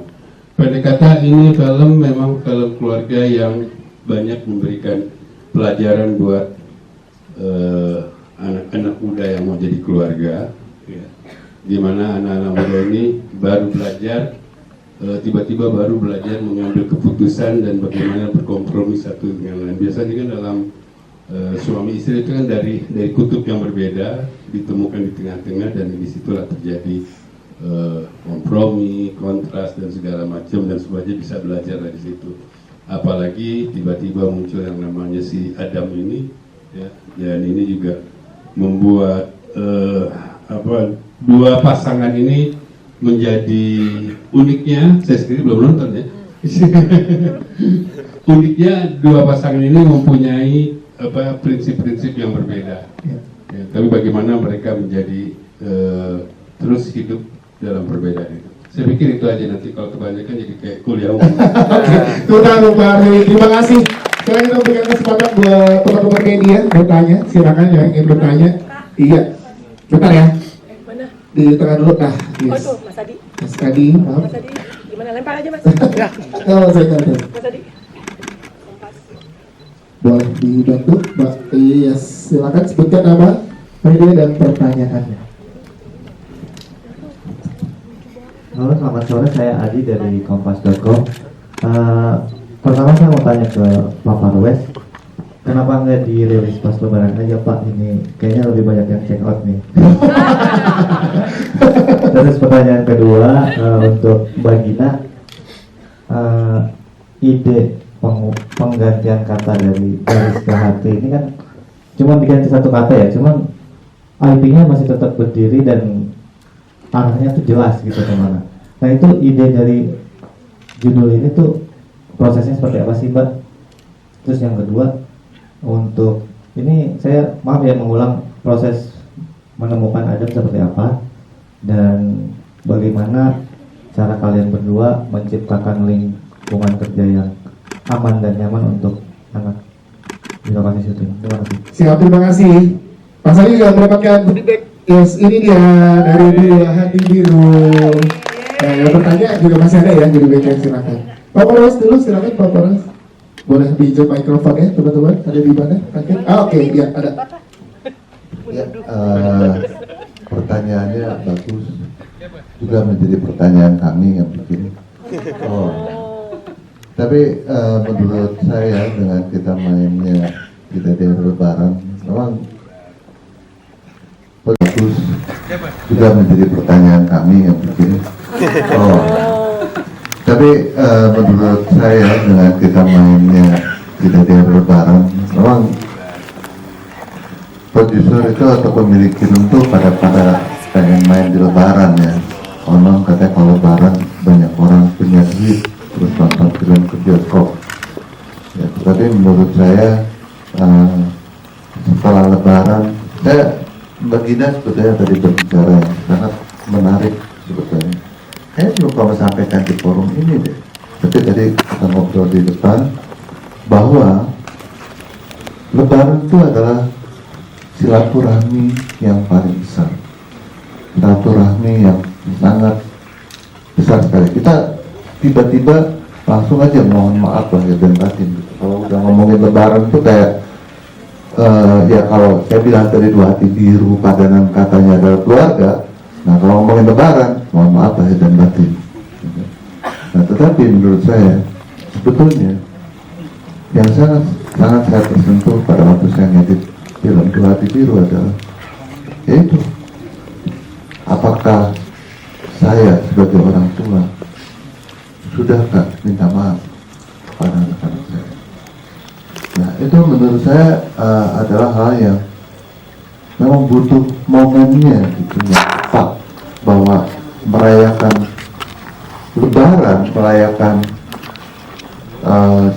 Pendek kata, ini film memang film keluarga yang banyak memberikan pelajaran buat anak-anak muda yang mau jadi keluarga, ya. Dimana anak-anak muda ini baru belajar, tiba-tiba baru belajar mengambil keputusan dan bagaimana berkompromi satu dengan lain. Biasanya kan dalam suami istri itu kan dari kutub yang berbeda ditemukan di tengah-tengah, dan disitulah terjadi kompromi, kontras dan segala macam, dan semuanya bisa belajar dari situ. Apalagi tiba-tiba muncul yang namanya si Adam ini, ya, dan ini juga membuat dua pasangan ini menjadi uniknya. Saya sendiri belum nonton ya. Uniknya dua pasangan ini mempunyai prinsip-prinsip yang berbeda. Ya, tapi bagaimana mereka menjadi terus hidup dalam perbedaan itu. Saya pikir itu aja, nanti kalau kebanyakan jadi kayak kuliah umum. Oke, sudah Pak Arwi, terima kasih. Sekarang kita berikan kesempatan buat teman-teman media bertanya. Silakan yang ingin bertanya. Iya, bentar ya. Mana? Di tengah dulu, nah. Oh itu, Mas Adi. Mas Adi, maaf. Mas Adi, gimana lempar aja Mas? Kalau saya kata. Mas Adi. Boleh dibantu, Mbak. Iya, silakan sebutkan nama, media dan pertanyaannya. Halo, selamat sore. Saya Adi dari Kompas.com. Pertama saya mau tanya ke Pak Parwes, kenapa nggak dirilis pas lebaran aja Pak? Ini kayaknya lebih banyak yang check out nih. Terus pertanyaan kedua, untuk Mbak Gina, ide penggantian kata dari garis ke hati ini kan cuma diganti satu kata ya, cuman IP-nya masih tetap berdiri dan arahnya tuh jelas gitu kemana. Nah itu ide dari judul ini tuh prosesnya seperti apa sih Mbak? Terus yang kedua, untuk ini saya maaf ya mengulang proses menemukan Adam seperti apa dan bagaimana cara kalian berdua menciptakan lingkungan kerja yang aman dan nyaman untuk anak di lokasi syuting. Terima kasih. Siap, terima kasih. Mas Ali juga mendapatkan yes, ini dia dari Dua Hati Biru. Nah, yang bertanya juga masih ada ya, jadi baiknya silakan. Pak Poros dulu, silakan Pak Poros. Boleh hijau mikrofon ya, teman-teman. Ada di mana? Oke, ya ada. Ya, pertanyaannya bagus. Juga menjadi pertanyaan kami yang begini. Tapi menurut saya dengan kita mainnya kita di Lebaran, memang bagus. Juga menjadi pertanyaan kami yang begini. Tapi menurut saya dengan kita mainnya kita di Lebaran, memang produser itu atau pemilik film tuh pada pengen main di Lebaran ya. Konon katanya kalau Lebaran banyak orang punya duit terus nonton film ke bioskop. Ya, tapi menurut saya setelah Lebaran, Mbak Gina sebetulnya tadi berbicara yang sangat menarik sebetulnya. Saya belum pernah sampaikan di forum ini deh. Tapi tadi kita ngobrol di depan bahwa Lebaran itu adalah silaturahmi yang paling besar, silaturahmi yang sangat besar sekali. Kita tiba-tiba langsung aja mohon maaf lahir dan batin. Kalau udah ngomongin Lebaran itu kayak ya kalau saya bilang tadi Dua Hati Biru padanan katanya adalah keluarga. Nah kalau ngomongin Lebaran, mohon maaf lahir dan batin. Nah tetapi menurut saya sebetulnya yang sangat saya tersentuh pada waktu saya ngedit film Dua Hati Biru adalah yaitu apakah saya sebagai orang tua sudahkah minta maaf kepada anak-anak saya. Nah itu menurut saya adalah hal yang memang butuh momennya gitu ya, Pak, bahwa merayakan Lebaran, merayakan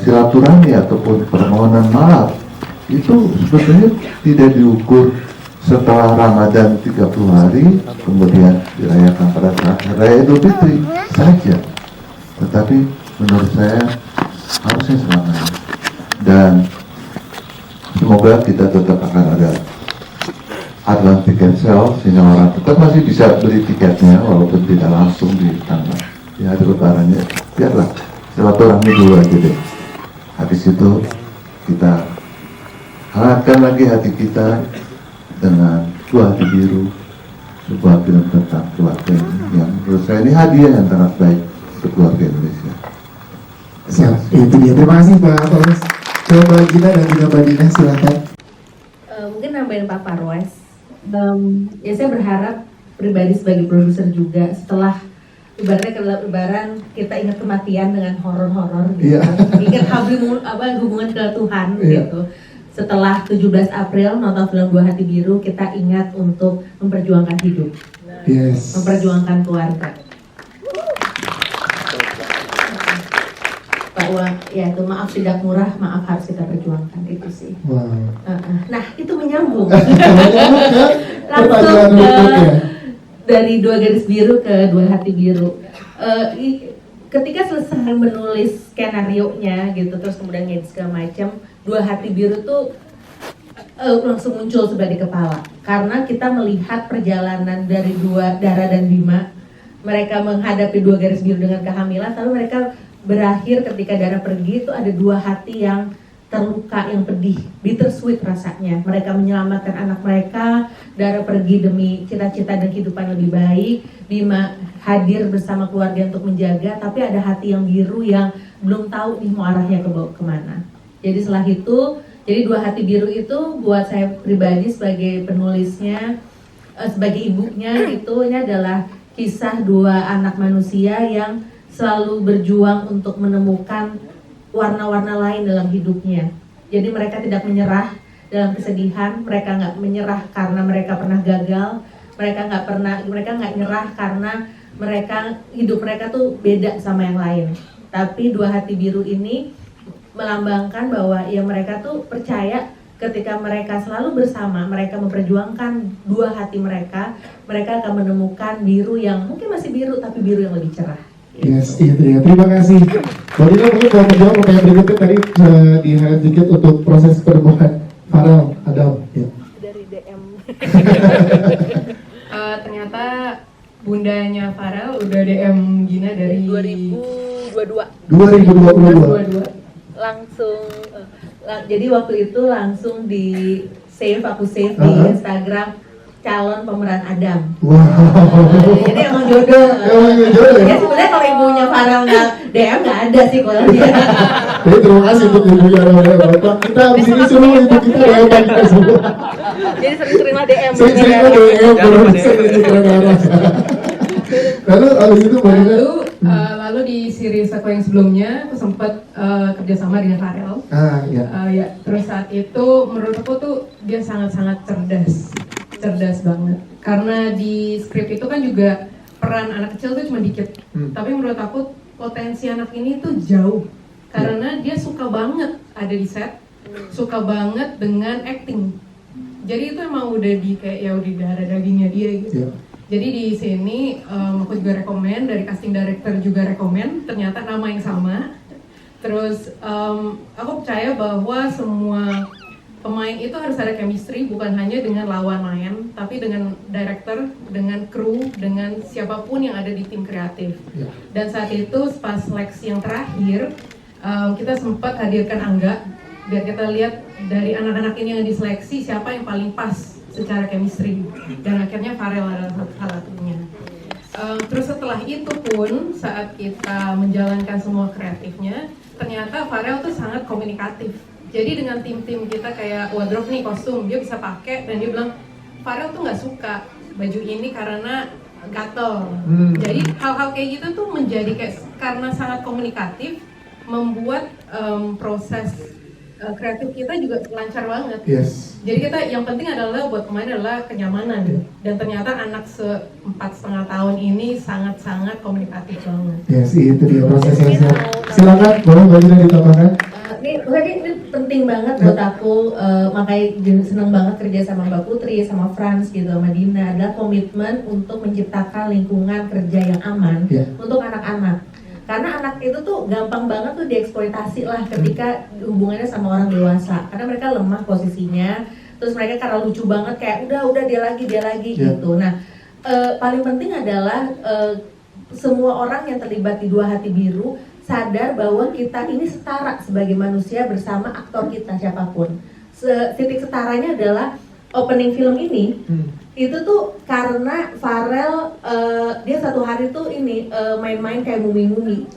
silaturahmi ataupun permohonan maaf itu sebetulnya tidak diukur setelah Ramadan 30 hari kemudian dirayakan pada saat Raya Idul Fitri saja, tetapi menurut saya harusnya selamanya. Dan semoga kita tetap akan ada advance ticket sale sehingga orang tetap masih bisa beli tiketnya walaupun tidak langsung di tanggal di hari Lebarannya. Biarlah silaturahmi dulu aja deh, habis itu kita hangatkan lagi hati kita dengan Dua Hati Biru, sebuah film tentang keluarga yang menurut saya ini hadiah yang sangat baik untuk keluarga Indonesia. Siap, itu dia. Terima kasih Pak Poros. Coba Gina dan juga Mbak Dina silakan. Mungkin nambahin Pak Parwes. Ya saya berharap pribadi sebagai produser juga setelah Lebaran kita ingat kematian dengan horor-horor gitu. Ingat hubungan ke Tuhan gitu. Setelah 17 April nonton film Dua Hati Biru, kita ingat untuk memperjuangkan hidup, memperjuangkan keluarga. Bahwa ya itu maaf tidak murah, maaf harus kita perjuangkan, itu sih. Nah itu menyambung. Langsung dari Dua Garis Biru ke Dua Hati Biru. Ketika selesai menulis skenario-nya gitu, terus kemudian ngedit segala macam, Dua Hati Biru tuh langsung muncul sebagai kepala. Karena kita melihat perjalanan dari Dara dan Bima, mereka menghadapi Dua Garis Biru dengan kehamilan, lalu mereka berakhir ketika Dara pergi itu ada dua hati yang terluka, yang pedih, bittersweet rasanya. Mereka menyelamatkan anak mereka, Dara pergi demi cita-cita dan kehidupan lebih baik, Bima hadir bersama keluarga untuk menjaga, tapi ada hati yang biru yang belum tahu nih mau arahnya kemana. Jadi setelah itu, jadi Dua Hati Biru itu buat saya pribadi sebagai penulisnya, sebagai ibunya itu, ini adalah kisah dua anak manusia yang selalu berjuang untuk menemukan warna-warna lain dalam hidupnya. Jadi mereka tidak menyerah dalam kesedihan, mereka nggak menyerah karena mereka pernah gagal, mereka nggak nyerah karena hidup mereka tuh beda sama yang lain. Tapi Dua Hati Biru ini melambangkan bahwa ya mereka tuh percaya ketika mereka selalu bersama, mereka memperjuangkan dua hati mereka akan menemukan biru yang mungkin masih biru tapi biru yang lebih cerah. Yes, itu ya. Terima kasih. Mbak Dina mungkin mau menjawab pertanyaan berikutnya tadi di highlight sedikit untuk proses penemuan Farel, Adam. Ya. Dari DM. Ternyata bundanya Farel udah DM Gina dari 2022. 2022. Langsung Jadi waktu itu langsung aku save di Instagram calon pemeran Adam. Wow. Jadi emang jodoh. Ya sebenarnya kalau ibunya Farel nggak DM nggak ada sih kalau dia. Jadi terima kasih untuk ibunya Bapak. Kita abis ini suruh ibu kita DM kita semua. jadi sering terima DM. Sering-sering DM terus. Lalu abis itu Lalu di series aku yang sebelumnya aku sempat kerjasama dengan Farel. Ya, terus saat itu menurut aku tuh dia sangat-sangat cerdas banget. Karena di skrip itu kan juga peran anak kecil tuh cuma dikit. Tapi menurut aku potensi anak ini tuh jauh. Karena dia suka banget ada di set, suka banget dengan acting. Jadi itu emang udah di kayak ya udah darah dagingnya dia gitu. Jadi di sini aku juga rekomen, dari casting director juga rekomen, ternyata nama yang sama. Terus aku percaya bahwa semua pemain itu harus ada chemistry, bukan hanya dengan lawan main, tapi dengan director, dengan kru, dengan siapapun yang ada di tim kreatif. Dan saat itu pas seleksi yang terakhir, kita sempat hadirkan Angga, biar kita lihat dari anak-anak ini yang diseleksi siapa yang paling pas secara chemistry, dan akhirnya Farel adalah salah satunya. Terus setelah itu pun saat kita menjalankan semua kreatifnya, ternyata Farel tuh sangat komunikatif. Jadi dengan tim-tim kita kayak wardrobe nih, kostum, dia bisa pakai dan dia bilang Farel tuh nggak suka baju ini karena gatel. Jadi hal-hal kayak gitu tuh menjadi kayak karena sangat komunikatif membuat proses kreatif kita juga lancar banget. Jadi kita yang penting adalah buat pemain adalah kenyamanan. Dan ternyata anak 4,5 tahun ini sangat-sangat komunikatif banget. Itu dia prosesnya. Silakan, boleh Mbak Gina ditambahkan. Ini penting banget buat aku, makanya seneng banget kerja sama Mbak Putri, sama Frans gitu, sama Dina, adalah komitmen untuk menciptakan lingkungan kerja yang aman untuk anak-anak. Karena anak itu tuh gampang banget tuh dieksploitasi lah ketika hubungannya sama orang dewasa. Karena mereka lemah posisinya, terus mereka karena lucu banget kayak udah dia lagi gitu. Nah, paling penting adalah semua orang yang terlibat di Dua Hati Biru sadar bahwa kita ini setara sebagai manusia bersama aktor kita siapapun. Titik setaranya adalah opening film ini. Itu tuh karena Farel dia satu hari tuh ini main-main kayak mumi-mumi.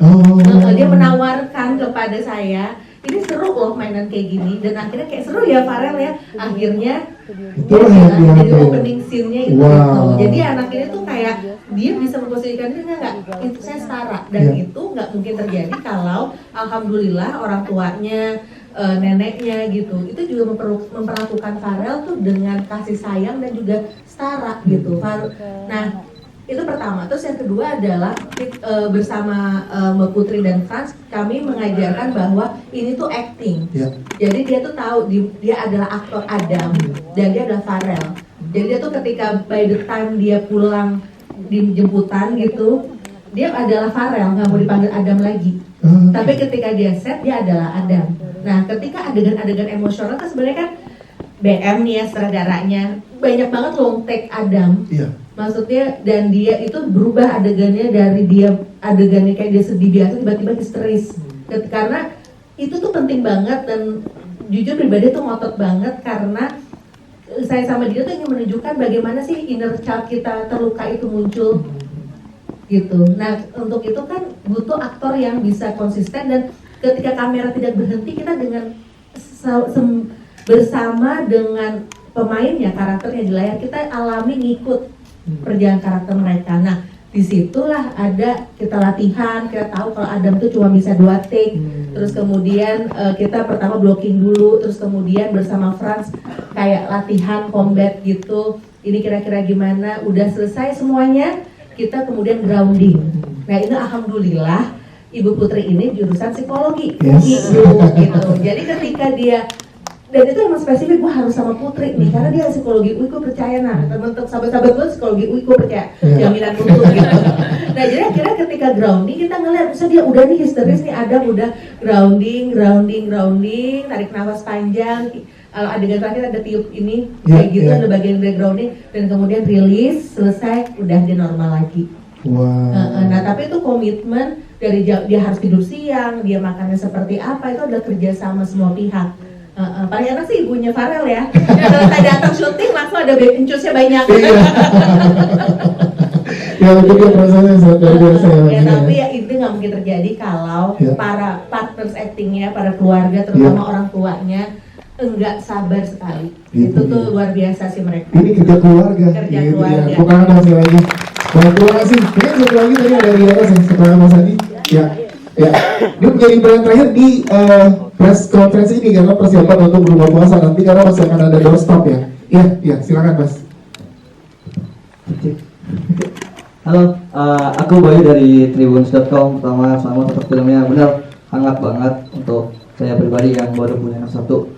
Dia menawarkan kepada saya, ini seru loh mainan kayak gini, dan akhirnya kayak seru ya Farel ya. Akhirnya jadi opening scene-nya itu. Jadi anak ini tuh kayak dia bisa memposisikan diri enggak, itu saya setara, dan itu nggak mungkin terjadi kalau alhamdulillah orang tuanya, neneknya gitu, itu juga memperlakukan Farel tuh dengan kasih sayang dan juga setara gitu. Nah itu pertama. Terus yang kedua adalah bersama Mbak Putri dan Frans, kami mengajarkan bahwa ini tuh acting. Jadi dia tuh tahu dia adalah aktor Adam dan dia adalah Farel. Jadi dia tuh ketika by the time dia pulang di jemputan gitu, dia adalah Farel, nggak mau dipanggil Adam lagi. Tapi ketika dia set, dia adalah Adam. Nah, ketika adegan-adegan emosional kan sebenarnya kan BM nih ya, sutradaranya banyak banget long take Adam. Maksudnya, dan dia itu berubah adegannya dari dia adegannya kayak dia sedih biasa tiba-tiba histeris. Karena itu tuh penting banget, dan jujur pribadi tuh ngotot banget karena saya sama dia tuh ingin menunjukkan bagaimana sih inner child kita terluka itu muncul gitu. Nah untuk itu kan butuh aktor yang bisa konsisten, dan ketika kamera tidak berhenti, kita dengan bersama dengan pemainnya, karakternya di layar, kita alami ngikut perjalanan karakter mereka. Nah disitulah ada kita latihan, kita tahu kalau Adam tuh cuma bisa 2 take. Terus kemudian kita pertama blocking dulu, terus kemudian bersama Frans kayak latihan combat gitu, ini kira-kira gimana, udah selesai semuanya kita kemudian grounding. Nah ini alhamdulillah Ibu Putri ini jurusan psikologi, Yes. gitu. Jadi ketika dia, dan itu emang spesifik, gue harus sama Putri nih karena dia psikologi UI, gue percaya. Nah teman-teman sahabat-sahabat gue psikologi UI, gue percaya jaminan mutu gitu. Nah jadi akhirnya ketika grounding kita ngeliat, misalnya dia udah nih histeris nih, Adam udah grounding, tarik nafas panjang. Kalau adegan terakhir ada tiup ini, kayak gitu, ada bagian dari grounding, dan kemudian rilis, selesai, udah dia normal lagi. Nah tapi itu komitmen dari dia harus tidur siang, dia makannya seperti apa, itu adalah kerja sama semua pihak. Paling enak sih ibunya Farel ya. Selesai datang syuting langsung ada incusnya banyak. Ya itu dia prosesnya sangat luar biasa ya. Tapi ya itu nggak mungkin terjadi kalau para partners actingnya, para keluarga, terutama orang tuanya enggak sabar sekali. Itu tuh luar biasa sih mereka. Ini kerja keluarga. Kerja keluarga. Bukan ada hasil lagi. Baik, terima kasih. Mungkin satu lagi tadi ada Riaras yang setelah Mas Adi. Ya. Ini menjadi brand terakhir di press conference ini karena persiapan untuk berbuka puasa nanti karena masih akan ada doorstop ya. Iya, silakan Mas. Halo, aku Bayu dari Tribun.com. Pertama, selamat untuk filmnya, benar hangat banget untuk saya pribadi yang baru punya anak satu.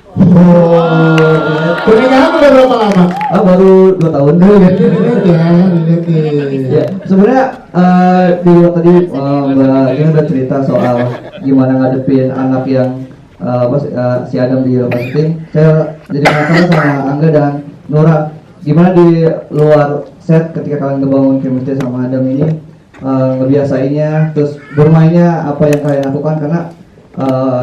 Pernikahan udah berapa lama? Baru 2 tahun. Ya, sebenarnya di tadi Mbak ini udah cerita soal gimana ngadepin anak yang si Adam di lokasi syuting. Saya jadi penasaran sama Angga dan Nora, gimana di luar set ketika kalian ngebangun chemistry sama Adam ini, ngebiasainnya, terus bermainnya apa yang kalian lakukan, karena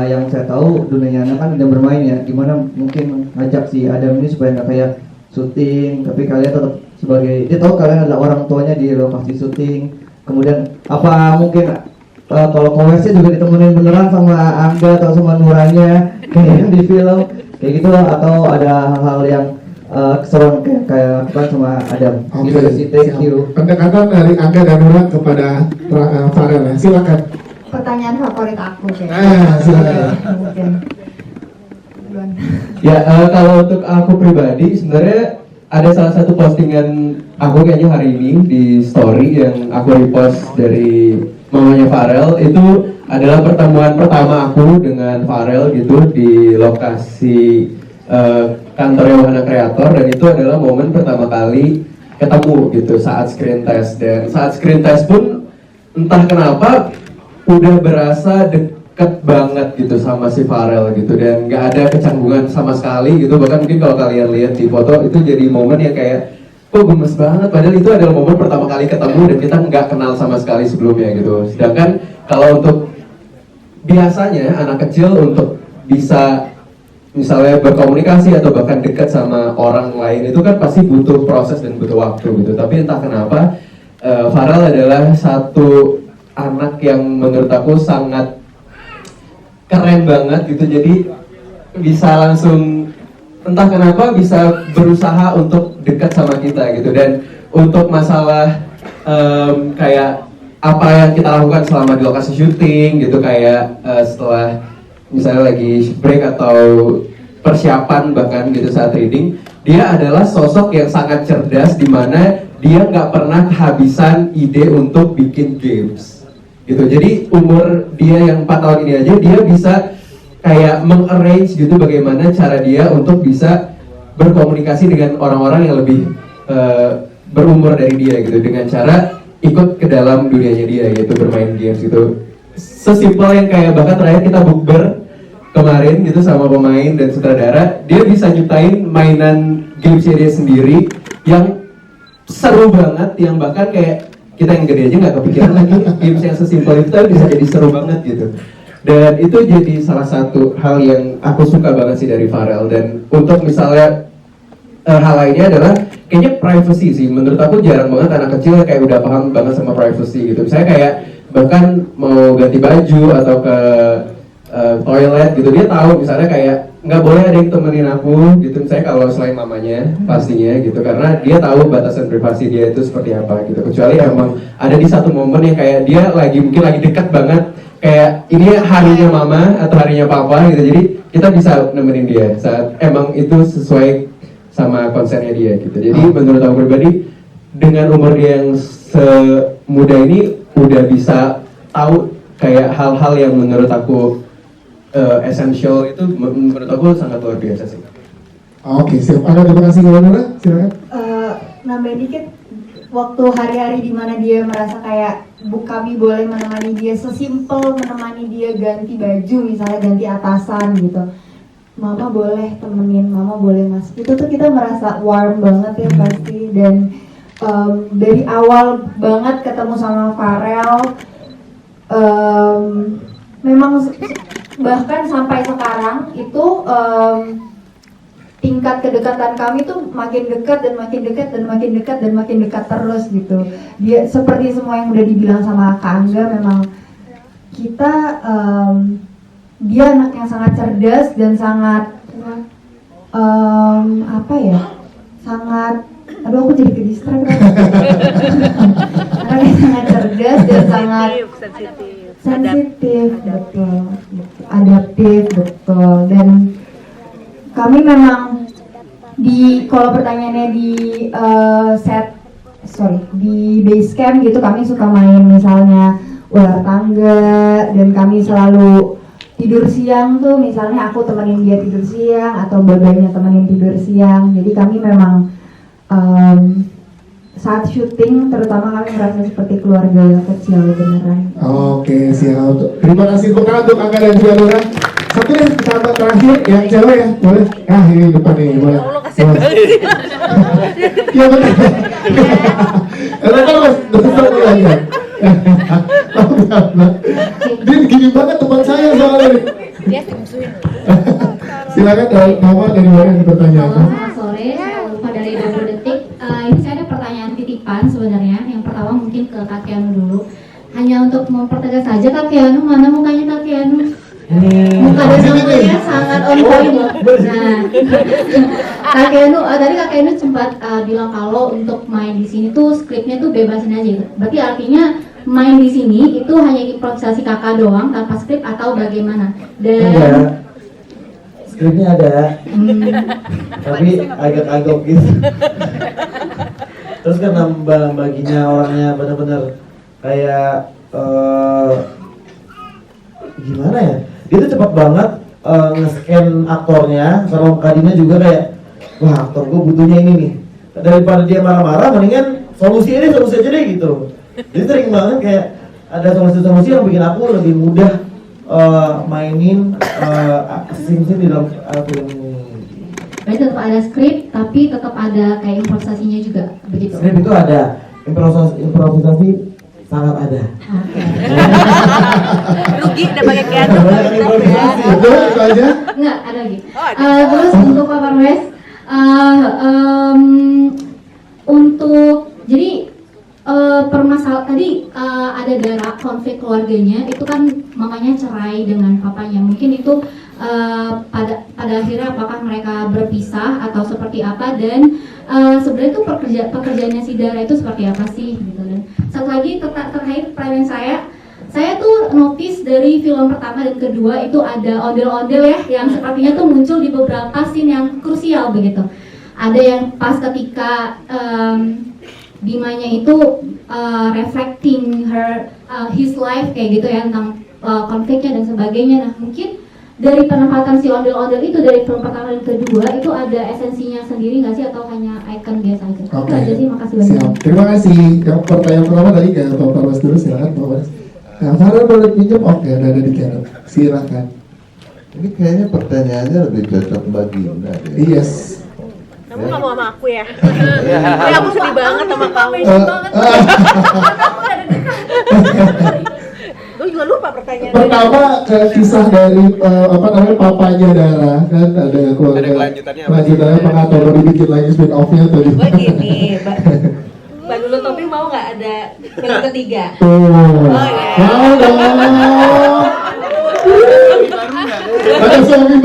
yang saya tahu dunianya anak kan udah bermain ya, gimana mungkin ngajak si Adam ini supaya nggak kayak syuting, tapi kalian tetap sebagai, dia tahu kalian adalah orang tuanya di lokasi syuting. Kemudian apa mungkin kalau kowesnya juga ditemenin beneran sama Angga atau sama Nuranya kayak di film kayak gitu, atau ada hal-hal yang keseruan kayak apa sama Adam. Gitu sih, thank you. Pendekatan dari Angga dan Nura kepada Farel ya, silakan. Pertanyaan favorit aku sih. Silakan. Mungkin. Ya, kalau untuk aku pribadi sebenarnya ada salah satu postingan aku kayaknya hari ini di story yang aku repost dari mamanya Farel. Itu adalah pertemuan pertama aku dengan Farel gitu di lokasi kantor Wahana Kreator, dan itu adalah momen pertama kali ketemu gitu saat screen test. Dan saat screen test pun entah kenapa udah berasa deket banget gitu sama si Farel gitu, dan nggak ada kecanggungan sama sekali gitu. Bahkan mungkin kalau kalian lihat di foto itu jadi momen yang kayak kok gemes banget, padahal itu adalah momen pertama kali ketemu dan kita nggak kenal sama sekali sebelumnya gitu. Sedangkan kalau untuk biasanya anak kecil untuk bisa misalnya berkomunikasi atau bahkan dekat sama orang lain itu kan pasti butuh proses dan butuh waktu gitu. Tapi entah kenapa Farel adalah satu anak yang menurut aku sangat keren banget gitu. Jadi bisa langsung entah kenapa bisa berusaha untuk dekat sama kita gitu. Dan untuk masalah kayak apa yang kita lakukan selama di lokasi syuting gitu, kayak setelah misalnya lagi break atau persiapan bahkan gitu saat reading, dia adalah sosok yang sangat cerdas di mana dia nggak pernah kehabisan ide untuk bikin games gitu. Jadi umur dia yang 4 tahun ini aja dia bisa kayak mengarrange gitu bagaimana cara dia untuk bisa berkomunikasi dengan orang-orang yang lebih berumur dari dia gitu, dengan cara ikut ke dalam dunianya dia gitu, bermain games gitu. Sesimpel yang kayak bahkan terakhir kita bukber kemarin gitu sama pemain dan sutradara, dia bisa nyiptain mainan gamesnya dia sendiri yang seru banget, yang bahkan kayak kita yang gede aja nggak kepikiran lagi games yang sesimpel itu bisa jadi seru banget gitu. Dan itu jadi salah satu hal yang aku suka banget sih dari Farel. Dan untuk misalnya hal lainnya adalah kayaknya privacy sih. Menurut aku jarang banget anak kecil kayak udah paham banget sama privacy gitu. Misalnya kayak bahkan mau ganti baju atau ke toilet gitu, dia tahu misalnya kayak nggak boleh ada yang temenin aku gitu, misalnya kalau selain mamanya pastinya gitu, karena dia tahu batasan privasi dia itu seperti apa gitu. Kecuali emang ada di satu momen yang kayak dia mungkin lagi dekat banget, kayak ini harinya mama atau harinya papa gitu, jadi kita bisa nemenin dia saat emang itu sesuai sama konsennya dia gitu. Jadi menurut aku pribadi dengan umur dia yang semuda ini udah bisa tahu kayak hal-hal yang menurut aku essential itu menurut aku sangat luar biasa sih. Oke, siap. Ada terima kasih Nora, silakan. Nambahin dikit, waktu hari-hari dimana dia merasa kayak kami boleh menemani dia, sesimpel menemani dia ganti baju, misalnya ganti atasan gitu, mama boleh temenin, mama boleh masuk, itu tuh kita merasa warm banget ya pasti. Dan dari awal banget ketemu sama Farel, memang bahkan sampai sekarang itu tingkat kedekatan kami tuh makin dekat dan makin dekat dan makin dekat dan makin dekat terus gitu. Dia seperti semua yang udah dibilang sama Kak Angga, memang kita dia anak yang sangat cerdas dan sangat apa ya, sangat, aduh aku jadi kedistrak. Anaknya sangat cerdas dan sangat sensitif, betul, adaptif, betul. Dan kami memang kalau pertanyaannya di di base camp gitu, kami suka main misalnya ular tangga, dan kami selalu tidur siang tuh, misalnya aku temenin dia tidur siang atau babanya temenin tidur siang. Jadi kami memang saat syuting terutama kami merasa seperti keluarga yang kecil beneran. Oke, siap. Terima kasih untuk Angga dan juga Nora. Satu deh, sahabat terakhir yang cewek ya, boleh? Ini depan nih, boleh. Iya betul. Karena kan mas, besar lagi. Dia gini banget teman saya soalnya. Dia dimusuhin. Silakan nama dari mana yang bertanya. Selamat sore, saya Ulfa dari 20 detik. Ini saya ada pertanyaan titipan sebenarnya. Yang pertama mungkin ke Kak Keanu dulu. Hanya untuk mempertegas saja, Kak Keanu, mana mukanya Kak Keanu? Muka dan namanya sangat on point. Nah, Kak Keanu, tadi Kak Keanu sempat bilang kalau untuk main di sini tuh skripnya tuh bebasin aja. Berarti artinya main di sini itu hanya improvisasi kakak doang tanpa skrip atau bagaimana? Dan skripnya ada, tapi agak-agak gitu. Terus kan baginya orangnya benar-benar kayak gimana ya? Dia tuh cepat banget nge-scan aktornya, sama Kadina juga kayak, wah aktor gue butuhnya ini nih. Daripada dia marah-marah, mendingan solusi aja deh gitu. Jadi sering banget kayak ada solusi-solusi yang bikin aku lebih mudah mainin scene-scene di dalam film ini. Berarti tetap ada skrip, tapi tetap ada kayak improvisasinya juga, begitu? Skrip itu ada, improvisasi sangat ada. Rugi udah pakai Keanu. Betul, itu aja. Enggak, ada lagi. Terus untuk Pak Parwes, untuk jadi permasalahan tadi ada darah konflik keluarganya itu kan makanya cerai dengan papanya. Mungkin itu pada akhirnya apakah mereka berpisah atau seperti apa, dan sebenarnya itu pekerjaannya si Dara itu seperti apa sih gitu. Dan satu lagi terkait pertanyaan saya tuh notice dari film pertama dan kedua itu ada ondel-ondel ya yang sepertinya tuh muncul di beberapa scene yang krusial begitu. Ada yang pas ketika Bimanya itu reflecting his life kayak gitu ya, tentang konfliknya dan sebagainya. Nah mungkin dari penempatan si ondel-ondel itu dari film pertama dan kedua itu ada esensinya sendiri nggak sih, atau hanya icon biasa aja? Itu aja sih, makasih banyak. Siap. Terima kasih. Yang pertanyaan pertama tadi ke Pak Parwas dulu, silakan Pak Parwas. Farel boleh pinjam? Oke, ada di Keanu. Silakan. Ini kayaknya pertanyaannya lebih cocok bagi Gina deh. Yes. Kamu nggak mau sama aku ya? Ya aku sedih banget sama kamu. Gue juga lupa pertanyaan. Pertama kisah dari papanya Dara kan, ada keluarga lanjutannya pengatur baru bikin lagi spin off-nya tuh. Gue gini, Mbak Lulu Tobing mau nggak ada film ketiga? Mau dong. Ada suami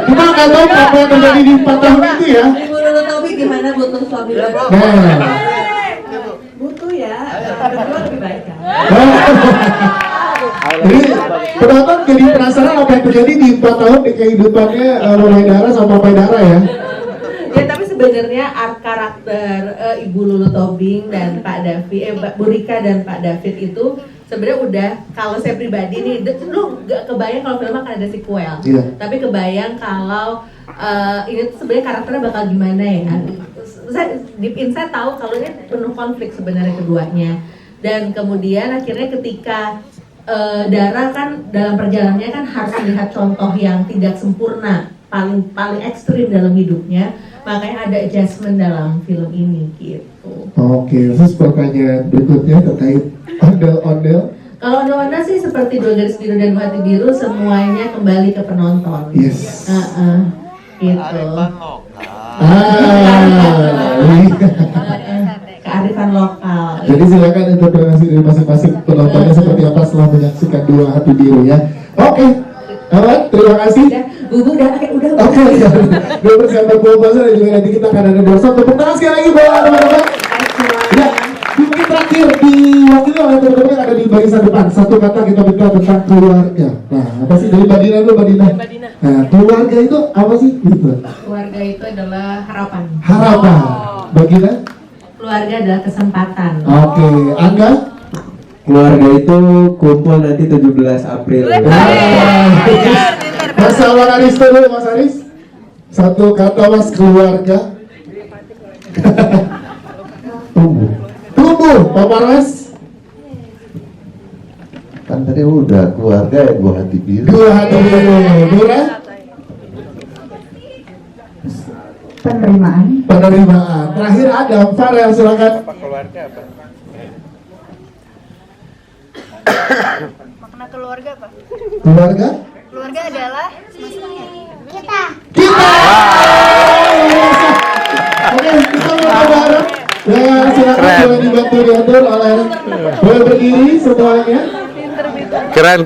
kita nggak tahu apa yang terjadi di 4 tahun itu ya. Ibu Lulu Tobing gimana butuh suami baru? Butuh ya, berdua lebih baik kan? Jadi penonton jadi penasaran apa yang terjadi di 4 tahun di kehidupannya Mamai Dara sama Papai Dara ya. Ya tapi sebenarnya art karakter Ibu Lulu Tobing dan Pak David, Bu Rika dan Pak David itu sebenarnya udah, kalau saya pribadi nih, lu gak kebayang kalau film akan ada sequel. Tapi kebayang kalau ini tuh sebenarnya karakternya bakal gimana ya. Saya deep inside tahu kalau ini penuh konflik sebenarnya keduanya. Dan kemudian akhirnya ketika Dara kan dalam perjalanannya kan harus melihat contoh yang tidak sempurna, paling ekstrim dalam hidupnya, makanya ada adjustment dalam film ini gitu. Oke, terus pertanyaan berikutnya terkait ondel-ondel. Kalau ondel-ondel sih seperti Dua Garis Biru dan Dua Hati Biru, semuanya kembali ke penonton. Yes. Gitu. Kearifan lokal. Jadi silakan interpretasi dari masing-masing penontonnya seperti apa setelah menyaksikan Dua Hati Biru ya. Oke, terima kasih. Udah. Oke, udah persiapan buah puasa dan juga nanti kita akan ada doorstop. Tepuk tangan sekali lagi buat teman-teman. Ya, mungkin terakhir diwakili oleh teman-teman yang ada di barisan depan. Satu kata kita bicara tentang keluarga. Nah, apa sih dari Mbak Dina dulu, Mbak Dina? Nah, keluarga itu apa sih? Gitu. Keluarga itu adalah harapan. Harapan. Mbak Gina? Keluarga adalah kesempatan. Oke, Angga? Keluarga itu kumpul nanti 17 April. Mas Aris dulu, Mas Aris. Satu kata Mas, keluarga. Tumbuh, Pak Parwes. Kan tadi udah keluarga ya Dua Hati Biru. Dua Hati Biru. Nura? Penerimaan. Terakhir ada Farel, silakan. Keluarga apa? Makna keluarga apa? Keluarga? Keluarga adalah semuanya. Kita. Oke, kita mulai bareng. Ya, silakan boleh dibantu diatur oleh boleh berdiri semuanya. Keren.